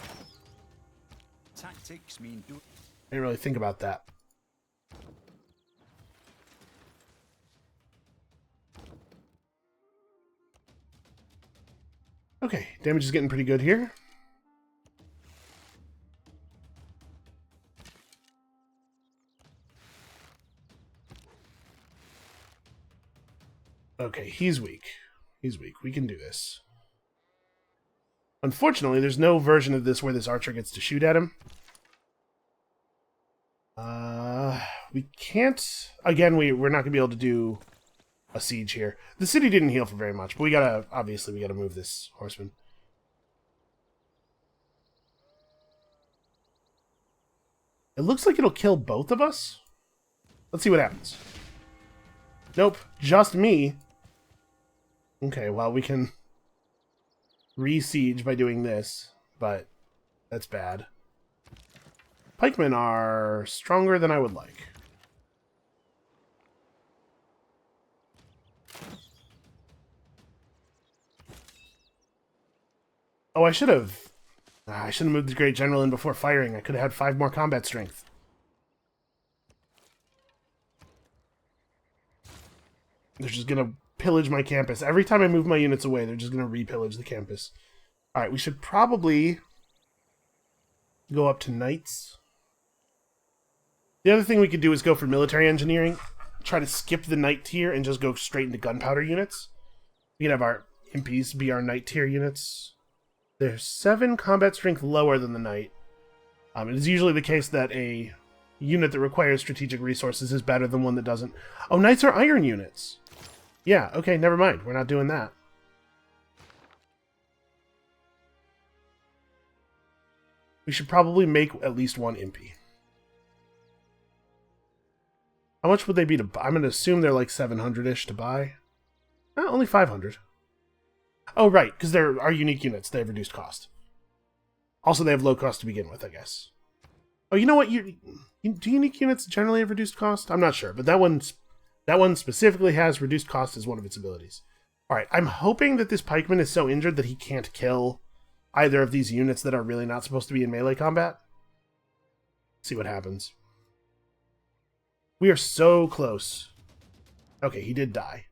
Tactics mean I didn't really think about that. Okay, damage is getting pretty good here. Okay, he's weak. He's weak. We can do this. Unfortunately, there's no version of this where this archer gets to shoot at him. We can't... Again, we're not going to be able to do a siege here. The city didn't heal for very much, but we gotta... Obviously, we gotta move this horseman. It looks like it'll kill both of us. Let's see what happens. Nope, just me. Okay, well, we can re-siege by doing this, but that's bad. Pikemen are stronger than I would like. Oh, I should have moved the Great General in before firing. I could have had 5 more combat strength. They're just going to pillage my campus. Every time I move my units away, they're just going to re-pillage the campus. Alright, we should probably go up to knights. The other thing we could do is go for military engineering. Try to skip the knight tier and just go straight into gunpowder units. We can have our impies be our knight tier units. They're 7 combat strength lower than the knight. It is usually the case that a unit that requires strategic resources is better than one that doesn't. Oh, knights are iron units. Yeah, okay, never mind. We're not doing that. We should probably make at least 1 impy. How much would they be to buy? I'm going to assume they're like 700-ish to buy. Only 500. Oh, right, because they're our unique units. They have reduced cost. Also, they have low cost to begin with, I guess. Oh, you know what? Do unique units generally have reduced cost? I'm not sure, but that one specifically has reduced cost as one of its abilities. All right, I'm hoping that this pikeman is so injured that he can't kill either of these units that are really not supposed to be in melee combat. See what happens. We are so close. Okay, he did die.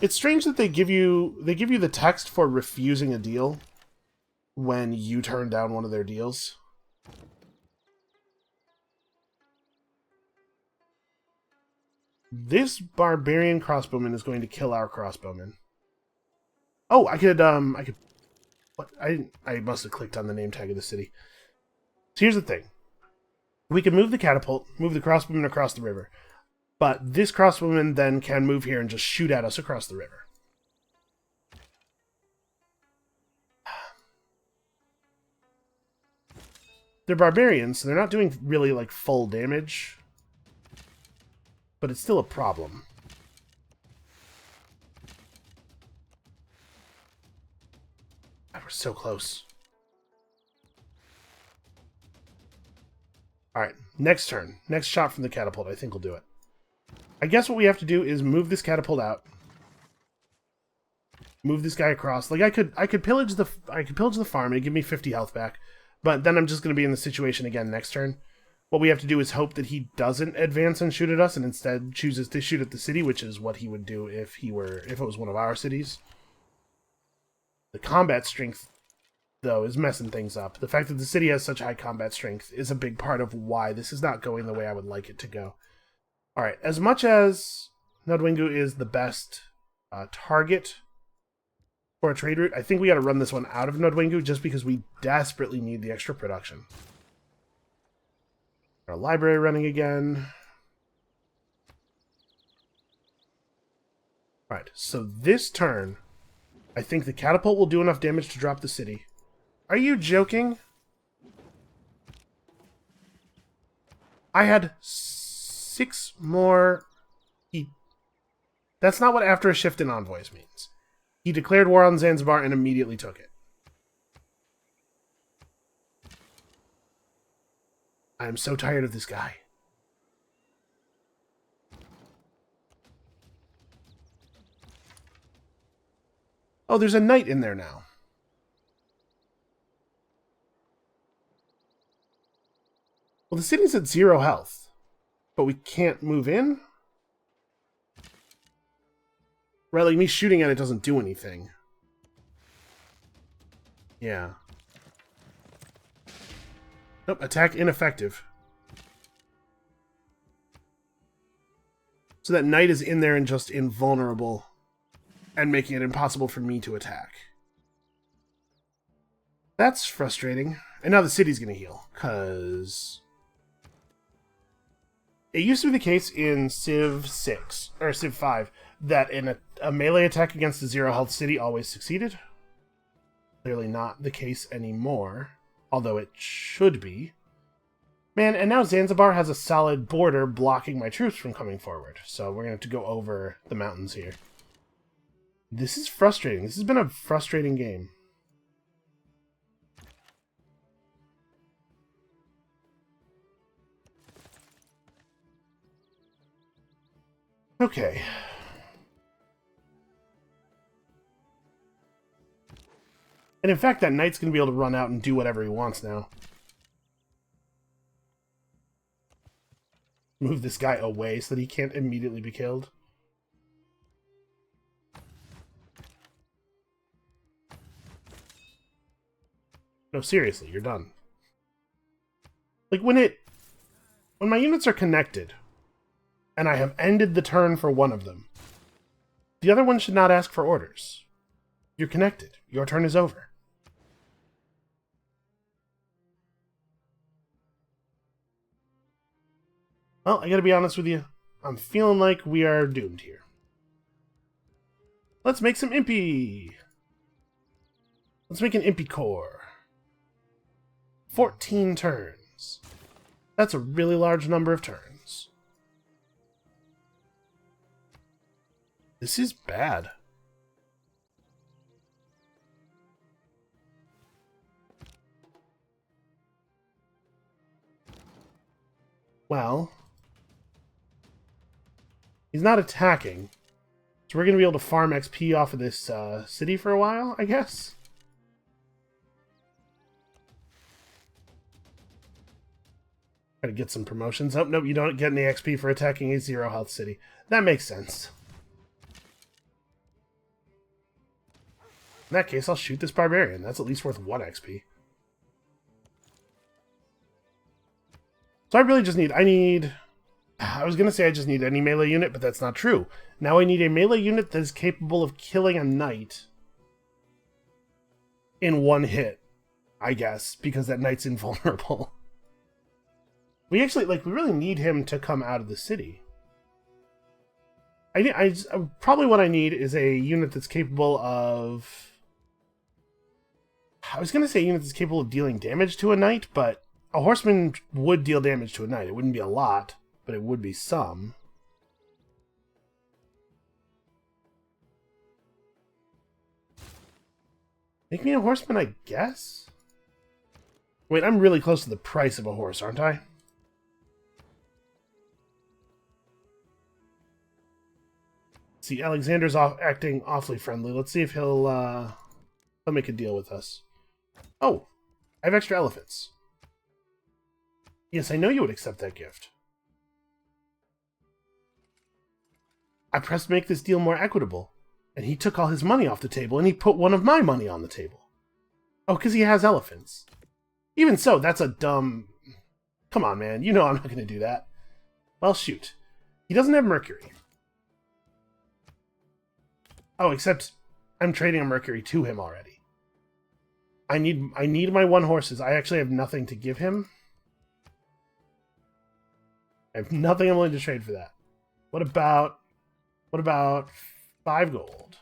It's strange that they give you the text for refusing a deal when you turn down one of their deals. This barbarian crossbowman is going to kill our crossbowman. Oh, I could What? I must have clicked on the name tag of the city. So here's the thing. We can move the catapult, move the crossbowman across the river. But this crossbowman then can move here and just shoot at us across the river. They're barbarians, so they're not doing really, like, full damage. But it's still a problem. God, we're so close. Alright, next turn. Next shot from the catapult. I think we'll do it. I guess what we have to do is move this catapult out. Move this guy across. Like, I could pillage the farm and give me 50 health back. But then I'm just going to be in the situation again next turn. What we have to do is hope that he doesn't advance and shoot at us and instead chooses to shoot at the city, which is what he would do if it was one of our cities. The combat strength, though, is messing things up. The fact that the city has such high combat strength is a big part of why this is not going the way I would like it to go. Alright, as much as Nodwengu is the best target for a trade route, I think we got to run this one out of Nodwengu just because we desperately need the extra production. Our library running again. Alright, so this turn, I think the catapult will do enough damage to drop the city. Are you joking? I had 6 more... That's not what after a shift in envoys means. He declared war on Zanzibar and immediately took it. I am so tired of this guy. Oh, there's a knight in there now. Well, the city's at 0 health, but we can't move in? Right, like me shooting at it doesn't do anything. Yeah. Nope, attack ineffective. So that knight is in there and just invulnerable and making it impossible for me to attack. That's frustrating. And now the city's gonna heal, because it used to be the case in Civ 6, or Civ 5, that in a melee attack against a 0 health city always succeeded. Clearly not the case anymore, although it should be. Man, and now Zanzibar has a solid border blocking my troops from coming forward, so we're going to have to go over the mountains here. This is frustrating. This has been a frustrating game. Okay. And in fact, that knight's going to be able to run out and do whatever he wants now. Move this guy away so that he can't immediately be killed. No, seriously, you're done. Like, when my units are connected, and I have ended the turn for one of them, the other one should not ask for orders. You're connected. Your turn is over. Well, I gotta be honest with you. I'm feeling like we are doomed here. Let's make some Impy! Let's make an Impy Corps. 14 turns. That's a really large number of turns. This is bad. Well, he's not attacking, so we're going to be able to farm XP off of this city for a while, I guess? Try to get some promotions. Oh, nope, you don't get any XP for attacking a 0 health city. That makes sense. In that case, I'll shoot this barbarian. That's at least worth 1 XP. So I really just need... I was going to say I just need any melee unit, but that's not true. Now I need a melee unit that is capable of killing a knight in one hit, I guess, because that knight's invulnerable. We actually, like, we really need him to come out of the city. Probably what I need is a unit that's capable of... I was going to say a unit that's capable of dealing damage to a knight, but a horseman would deal damage to a knight. It wouldn't be a lot, but it would be some. Make me a horseman, I guess? Wait, I'm really close to the price of a horse, aren't I? See, Alexander's acting awfully friendly. Let's see if he'll make a deal with us. Oh, I have extra elephants. Yes, I know you would accept that gift. I pressed make this deal more equitable, and he took all his money off the table, and he put one of my money on the table. Oh, because he has elephants. Even so, that's a dumb... Come on, man. You know I'm not going to do that. Well, shoot. He doesn't have Mercury. Oh, except I'm trading a Mercury to him already. I need my one horses. I actually have nothing to give him. I have nothing I'm willing to trade for that. What about 5 gold?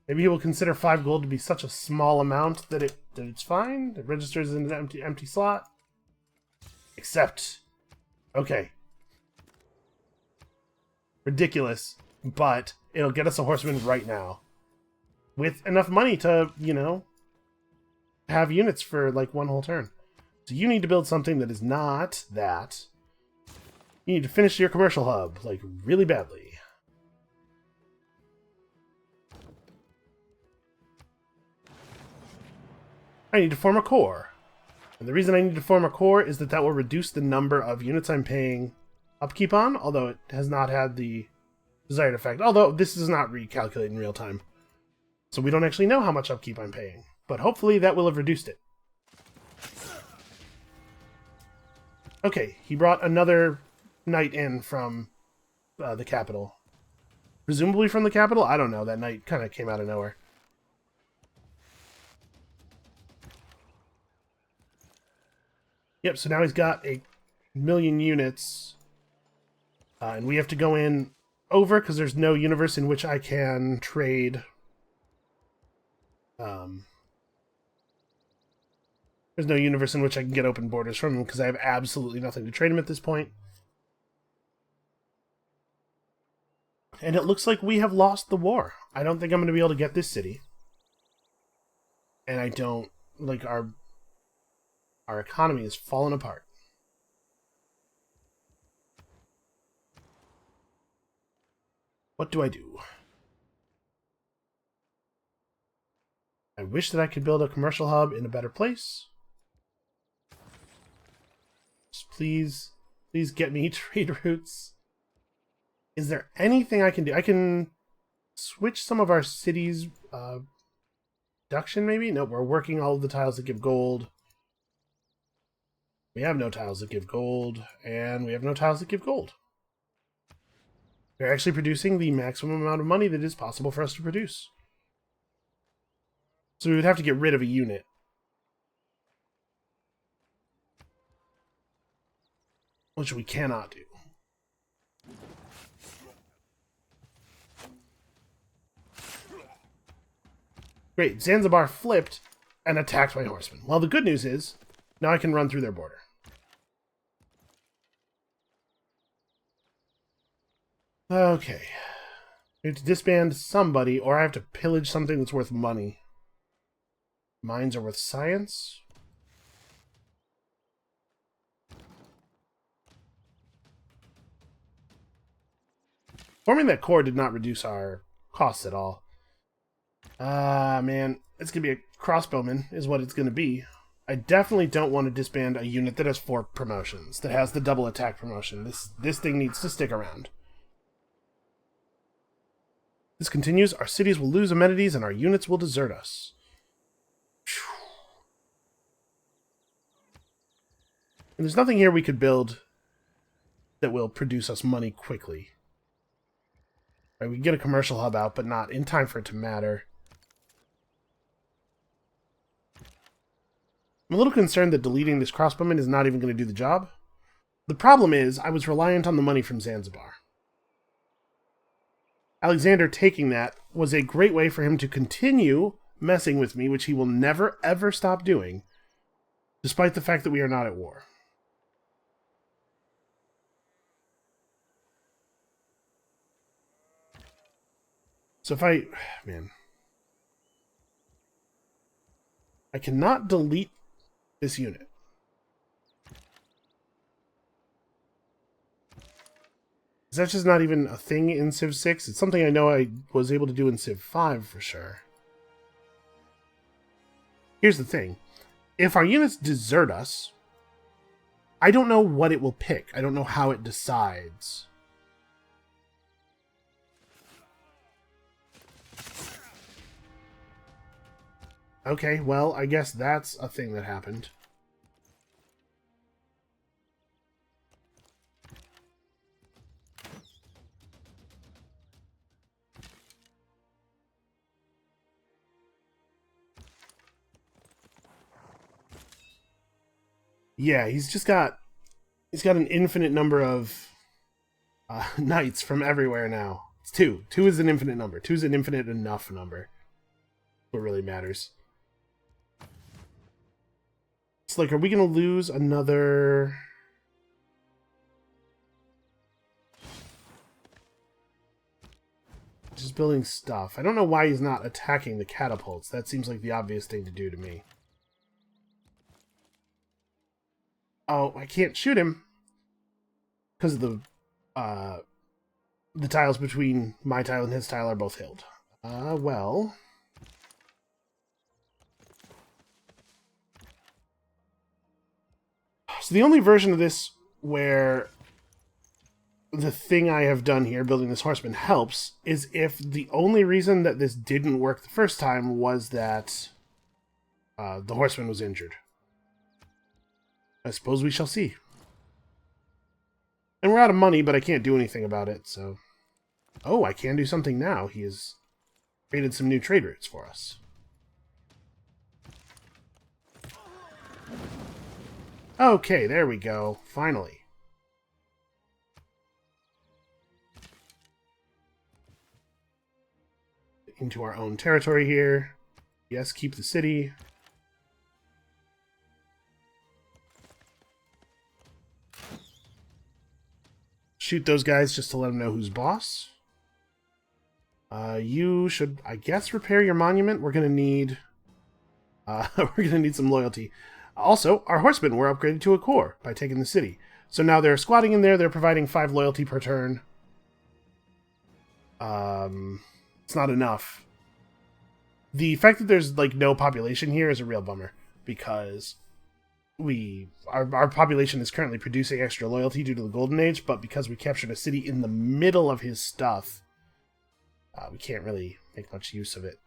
Maybe he will consider 5 gold to be such a small amount that it's fine. It registers in an empty slot. Except, okay, ridiculous, but it'll get us a horseman right now, with enough money to, you know, have units for like one whole turn. So you need to build something that is not that. You need to finish your commercial hub, like, really badly. I need to form a core. And the reason I need to form a core is that will reduce the number of units I'm paying upkeep on, although it has not had the desired effect. Although this is not recalculated in real time. So we don't actually know how much upkeep I'm paying. But hopefully that will have reduced it. Okay, he brought another knight in from the capital. Presumably from the capital? I don't know. That knight kind of came out of nowhere. Yep, so now he's got 1,000,000 units. And we have to go in over because there's no universe in which I can trade. There's no universe in which I can get open borders from him because I have absolutely nothing to trade him at this point. And it looks like we have lost the war. I don't think I'm going to be able to get this city. And I don't... Like, our economy is falling apart. What do I do? I wish that I could build a commercial hub in a better place. Just please get me trade routes. Is there anything I can do? I can switch some of our cities' production, maybe? No, we're working all of the tiles that give gold. We have no tiles that give gold, and we have no tiles that give gold. They're actually producing the maximum amount of money that is possible for us to produce. So we would have to get rid of a unit. Which we cannot do. Great, Zanzibar flipped and attacked my horsemen. Well, the good news is, now I can run through their border. Okay. We have to disband somebody, or I have to pillage something that's worth money. Mines are worth science. Forming that core did not reduce our costs at all. Man, it's going to be a crossbowman, is what it's going to be. I definitely don't want to disband a unit that has 4 promotions, that has the double attack promotion. This thing needs to stick around. This continues, our cities will lose amenities and our units will desert us. And there's nothing here we could build that will produce us money quickly. Right, we can get a commercial hub out, but not in time for it to matter. I'm a little concerned that deleting this crossbowman is not even going to do the job. The problem is, I was reliant on the money from Zanzibar. Alexander taking that was a great way for him to continue messing with me, which he will never, ever stop doing, despite the fact that we are not at war. So if I... Man. I cannot delete this unit. Is that just not even a thing in Civ 6? It's something I know I was able to do in Civ 5 for sure. Here's the thing. If our units desert us, I don't know what it will pick. I don't know how it decides. Okay, well, I guess that's a thing that happened. Yeah, he's got an infinite number of knights from everywhere now. It's 2. 2 is an infinite number. 2 is an infinite enough number. What really matters. It's like, are we going to lose another... Just building stuff. I don't know why he's not attacking the catapults. That seems like the obvious thing to do to me. Oh, I can't shoot him because of the tiles between my tile and his tile are both hilled. Well... So the only version of this where the thing I have done here, building this horseman, helps, is if the only reason that this didn't work the first time was that the horseman was injured. I suppose we shall see. And we're out of money, but I can't do anything about it, so... Oh, I can do something now. He has created some new trade routes for us. Okay, there we go. Finally. Into our own territory here. Yes, keep the city. Shoot those guys just to let them know who's boss. You should, I guess, repair your monument. We're gonna need some loyalty. Also, our horsemen were upgraded to a corps by taking the city. So now they're squatting in there. They're providing 5 loyalty per turn. It's not enough. The fact that there's like no population here is a real bummer because our population is currently producing extra loyalty due to the Golden Age, but because we captured a city in the middle of his stuff, we can't really make much use of it.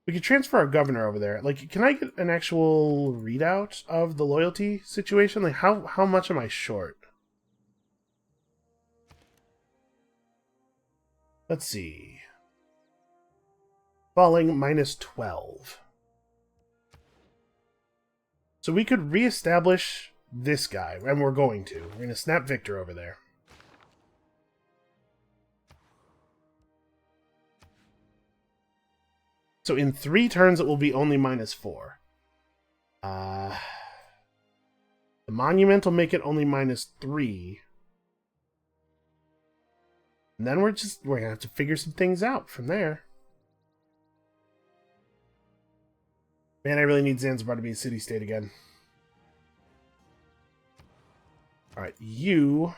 We could transfer our governor over there. Like, can I get an actual readout of the loyalty situation? Like, how much am I short? Let's see. Falling -12. So we could reestablish this guy, and we're going to. We're going to snap Victor over there. So in 3 turns, it will be only -4. The monument will make it only -3. And then we're going to have to figure some things out from there. Man, I really need Zanzibar to be a city-state again. Alright, you...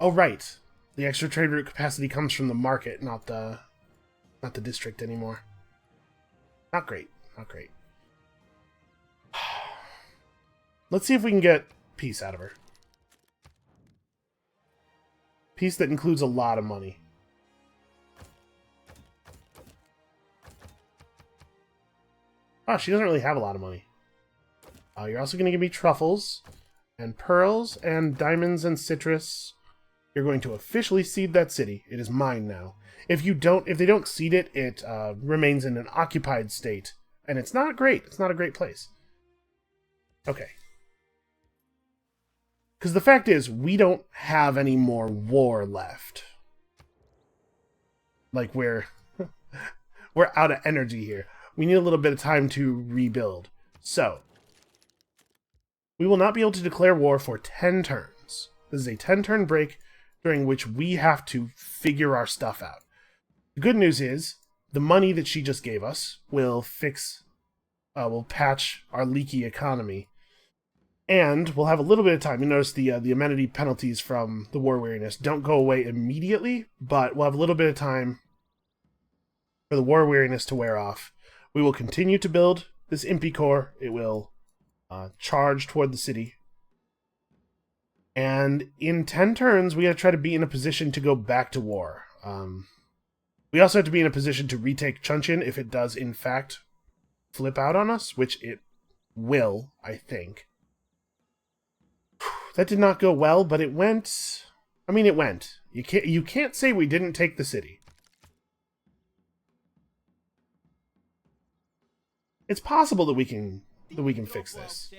Oh, right. The extra trade route capacity comes from the market, not the district anymore. Not great. Not great. Let's see if we can get peace out of her. Peace that includes a lot of money. Oh, she doesn't really have a lot of money. You're also going to give me truffles, and pearls, and diamonds, and citrus. You're going to officially cede that city. It is mine now. If they don't cede it, it remains in an occupied state, and it's not great. It's not a great place. Okay. Because the fact is, we don't have any more war left. Like, we're out of energy here. We need a little bit of time to rebuild. So, we will not be able to declare war for 10 turns. This is a 10-turn break during which we have to figure our stuff out. The good news is, the money that she just gave us will will patch our leaky economy. And we'll have a little bit of time. You notice the amenity penalties from the war weariness don't go away immediately, but we'll have a little bit of time for the war weariness to wear off. We will continue to build this Impy Core. It will charge toward the city. And in 10 turns, we gotta try to be in a position to go back to war. We also have to be in a position to retake Chunchin if it does, in fact, flip out on us, which it will, I think. That did not go well, but it went... I mean, it went. You can't say we didn't take the city. It's possible that we can fix this.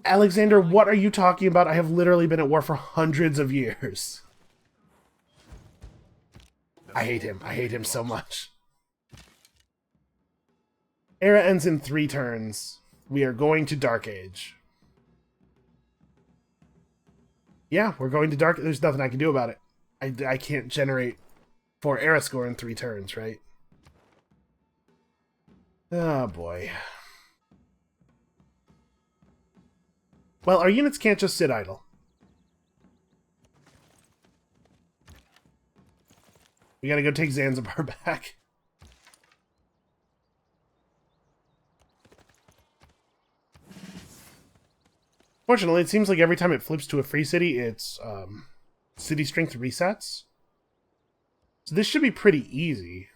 Alexander, what are you talking about? I have literally been at war for hundreds of years. I hate him. I hate him so much. Era ends in 3 turns. We are going to Dark Age. Yeah, we're going to Dark... There's nothing I can do about it. I can't generate 4 era score in 3 turns, right? Oh, boy. Well, our units can't just sit idle. We gotta go take Zanzibar back. Fortunately, it seems like every time it flips to a free city, its city strength resets. So this should be pretty easy.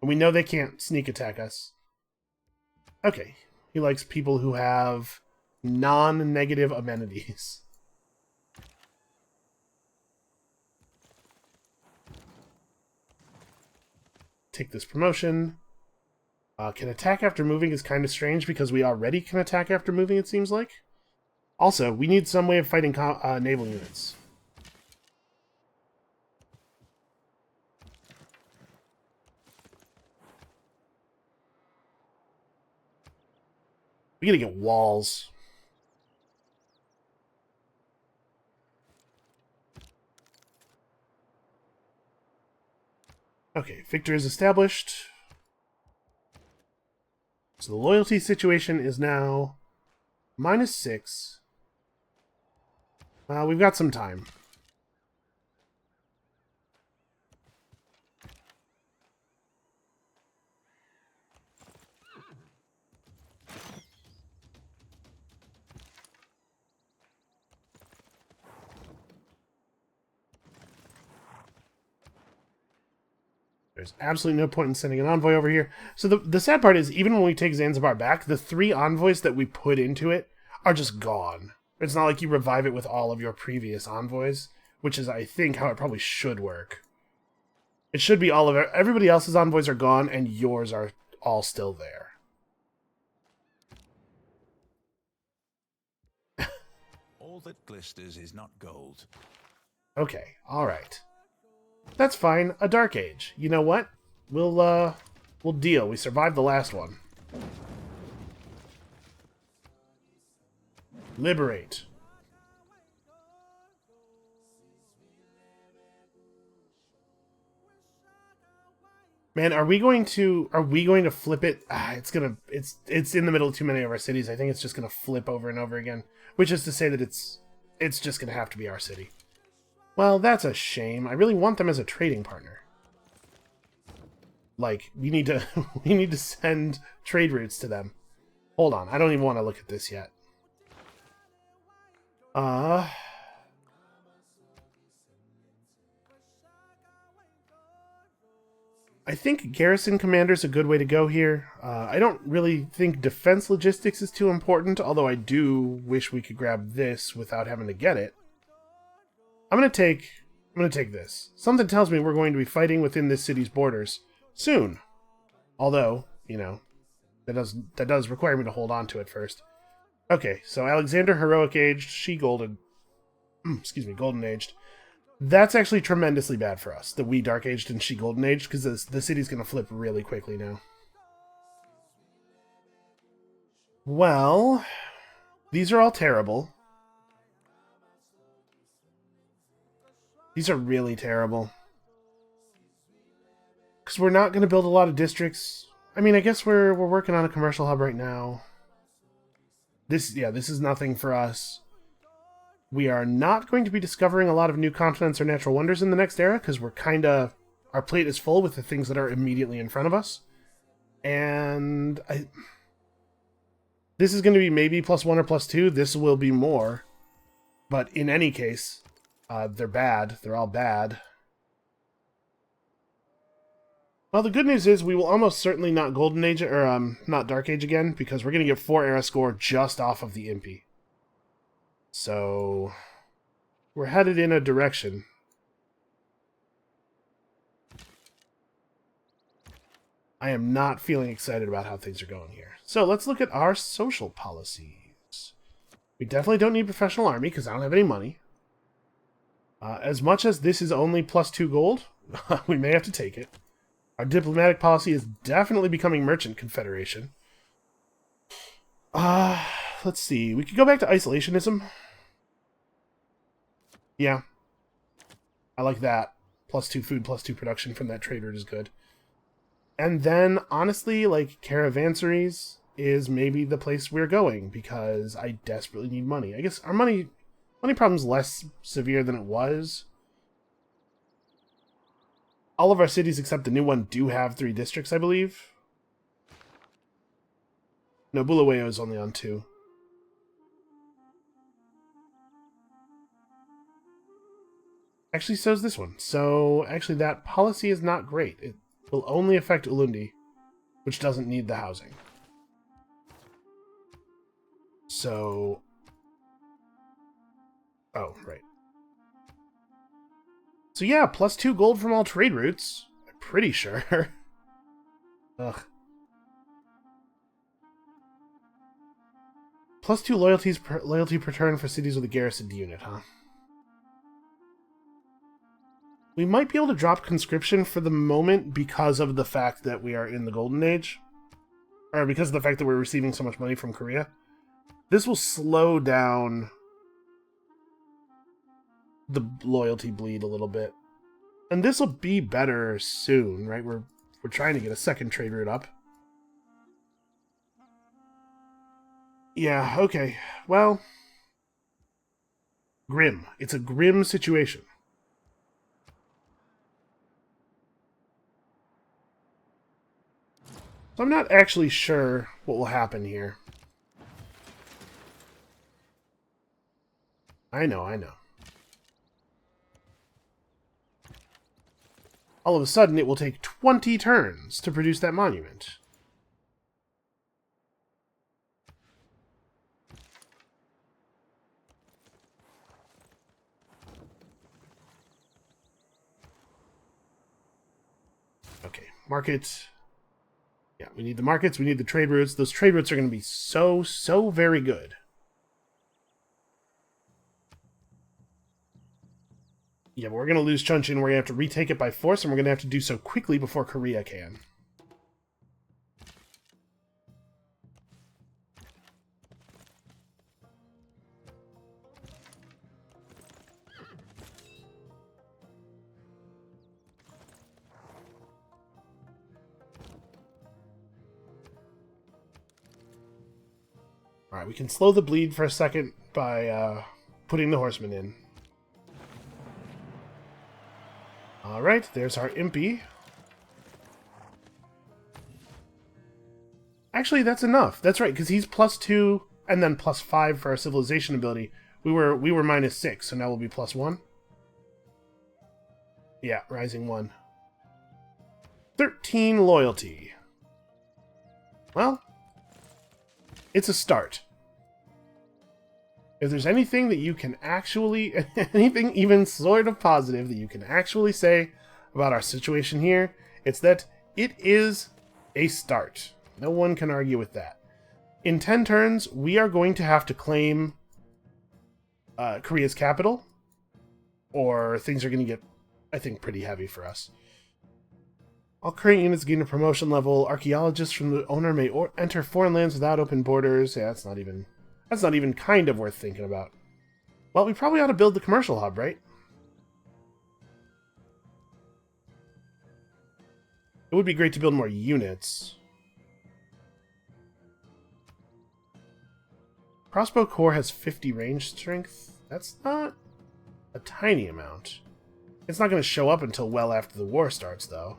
And we know they can't sneak attack us. Okay. He likes people who have non-negative amenities. Take this promotion. Can attack after moving is kind of strange because we already can attack after moving, it seems like. Also, we need some way of fighting naval units. We gotta get walls. Okay, victory is established. So the loyalty situation is now -6. We've got some time. There's absolutely no point in sending an envoy over here. So the sad part is, even when we take Zanzibar back, the 3 envoys that we put into it are just gone. It's not like you revive it with all of your previous envoys, which is, I think, how it probably should work. It should be all of it. Everybody else's envoys are gone, and yours are all still there. All that glisters is not gold. Okay, alright. That's fine. A Dark Age. You know what? We'll deal. We survived the last one. Liberate. Man, are we going to flip it? It's in the middle of too many of our cities. I think it's just gonna flip over and over again. Which is to say that it's just gonna have to be our city. Well, that's a shame. I really want them as a trading partner. Like, we need to send trade routes to them. Hold on, I don't even want to look at this yet. I think garrison commander is a good way to go here. I don't really think defense logistics is too important, although I do wish we could grab this without having to get it. I'm gonna take this. Something tells me we're going to be fighting within this city's borders soon. Although, you know, that does require me to hold on to it first. Okay, so Alexander heroic aged, she golden golden aged. That's actually tremendously bad for us, that we dark aged and she golden aged, because the city's gonna flip really quickly now. Well, these are all terrible. These are really terrible. Because we're not going to build a lot of districts. I mean, I guess we're working on a commercial hub right now. This is nothing for us. We are not going to be discovering a lot of new continents or natural wonders in the next era, because we're kind of... Our plate is full with the things that are immediately in front of us. And this is going to be maybe +1 or +2. This will be more. But in any case... they're bad. They're all bad. Well, the good news is we will almost certainly not Golden Age, or not Dark Age again, because we're going to get 4 era score just off of the Impy. So, we're headed in a direction. I am not feeling excited about how things are going here. So, let's look at our social policies. We definitely don't need professional army, because I don't have any money. As much as this is only +2 gold, we may have to take it. Our diplomatic policy is definitely becoming Merchant Confederation. Let's see. We could go back to isolationism. Yeah. I like that. +2 food, +2 production from that trade route is good. And then, honestly, like, caravansaries is maybe the place we're going, because I desperately need money. I guess our money problem's less severe than it was. All of our cities except the new one do have 3 districts, I believe. No, Bulawayo is only on 2. Actually, so is this one. So, actually, that policy is not great. It will only affect Ulundi, which doesn't need the housing. So... Oh, right. So yeah, +2 gold from all trade routes. I'm pretty sure. Ugh. +2 loyalty per turn for cities with a garrisoned unit, huh? We might be able to drop conscription for the moment because of the fact that we are in the Golden Age. Or because of the fact that we're receiving so much money from Korea. This will slow down the loyalty bleed a little bit. And this will be better soon, right? We're trying to get a second trade route up. Yeah, okay. Well, grim. It's a grim situation. So I'm not actually sure what will happen here. I know. All of a sudden, it will take 20 turns to produce that monument. Okay, markets. Yeah, we need the markets, we need the trade routes. Those trade routes are going to be so very good. Yeah, but we're going to lose Chunchin. We're going to have to retake it by force, and we're going to have to do so quickly before Korea can. Alright, we can slow the bleed for a second by putting the horsemen in. Alright, there's our Impy. Actually, that's enough. That's right, because he's +2 and then +5 for our civilization ability. We were -6, so now we'll be +1. Yeah, rising 1. 13 loyalty. Well, it's a start. If there's anything that you can actually, anything even sort of positive that you can actually say about our situation here, it's that it is a start. No one can argue with that. In 10 turns, we are going to have to claim Korea's capital, or things are going to get, I think, pretty heavy for us. All current units gain a promotion level. Archaeologists from the owner may enter foreign lands without open borders. Yeah, that's not even kind of worth thinking about. Well, we probably ought to build the commercial hub, right? It would be great to build more units. Crossbow core has 50 range strength. That's not a tiny amount. It's not going to show up until well after the war starts, though.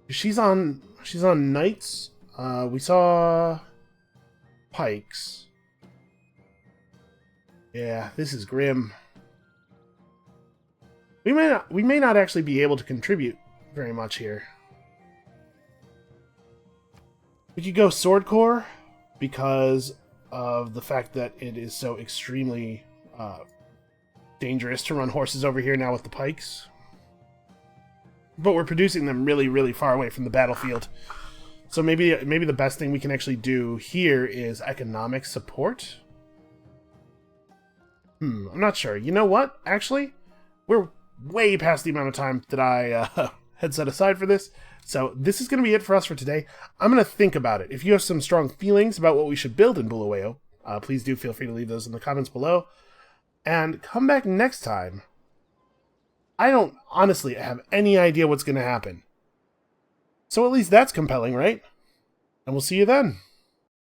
She's on knights. We saw pikes. Yeah, this is grim. We may not actually be able to contribute very much here. We could go sword core because of the fact that it is so extremely dangerous to run horses over here now with the pikes. But we're producing them really, really far away from the battlefield. So maybe the best thing we can actually do here is economic support. I'm not sure. You know what? Actually, we're way past the amount of time that I had set aside for this. So this is going to be it for us for today. I'm going to think about it. If you have some strong feelings about what we should build in Bulawayo, please do feel free to leave those in the comments below. And come back next time. I don't honestly have any idea what's going to happen. So at least that's compelling, right? And we'll see you then.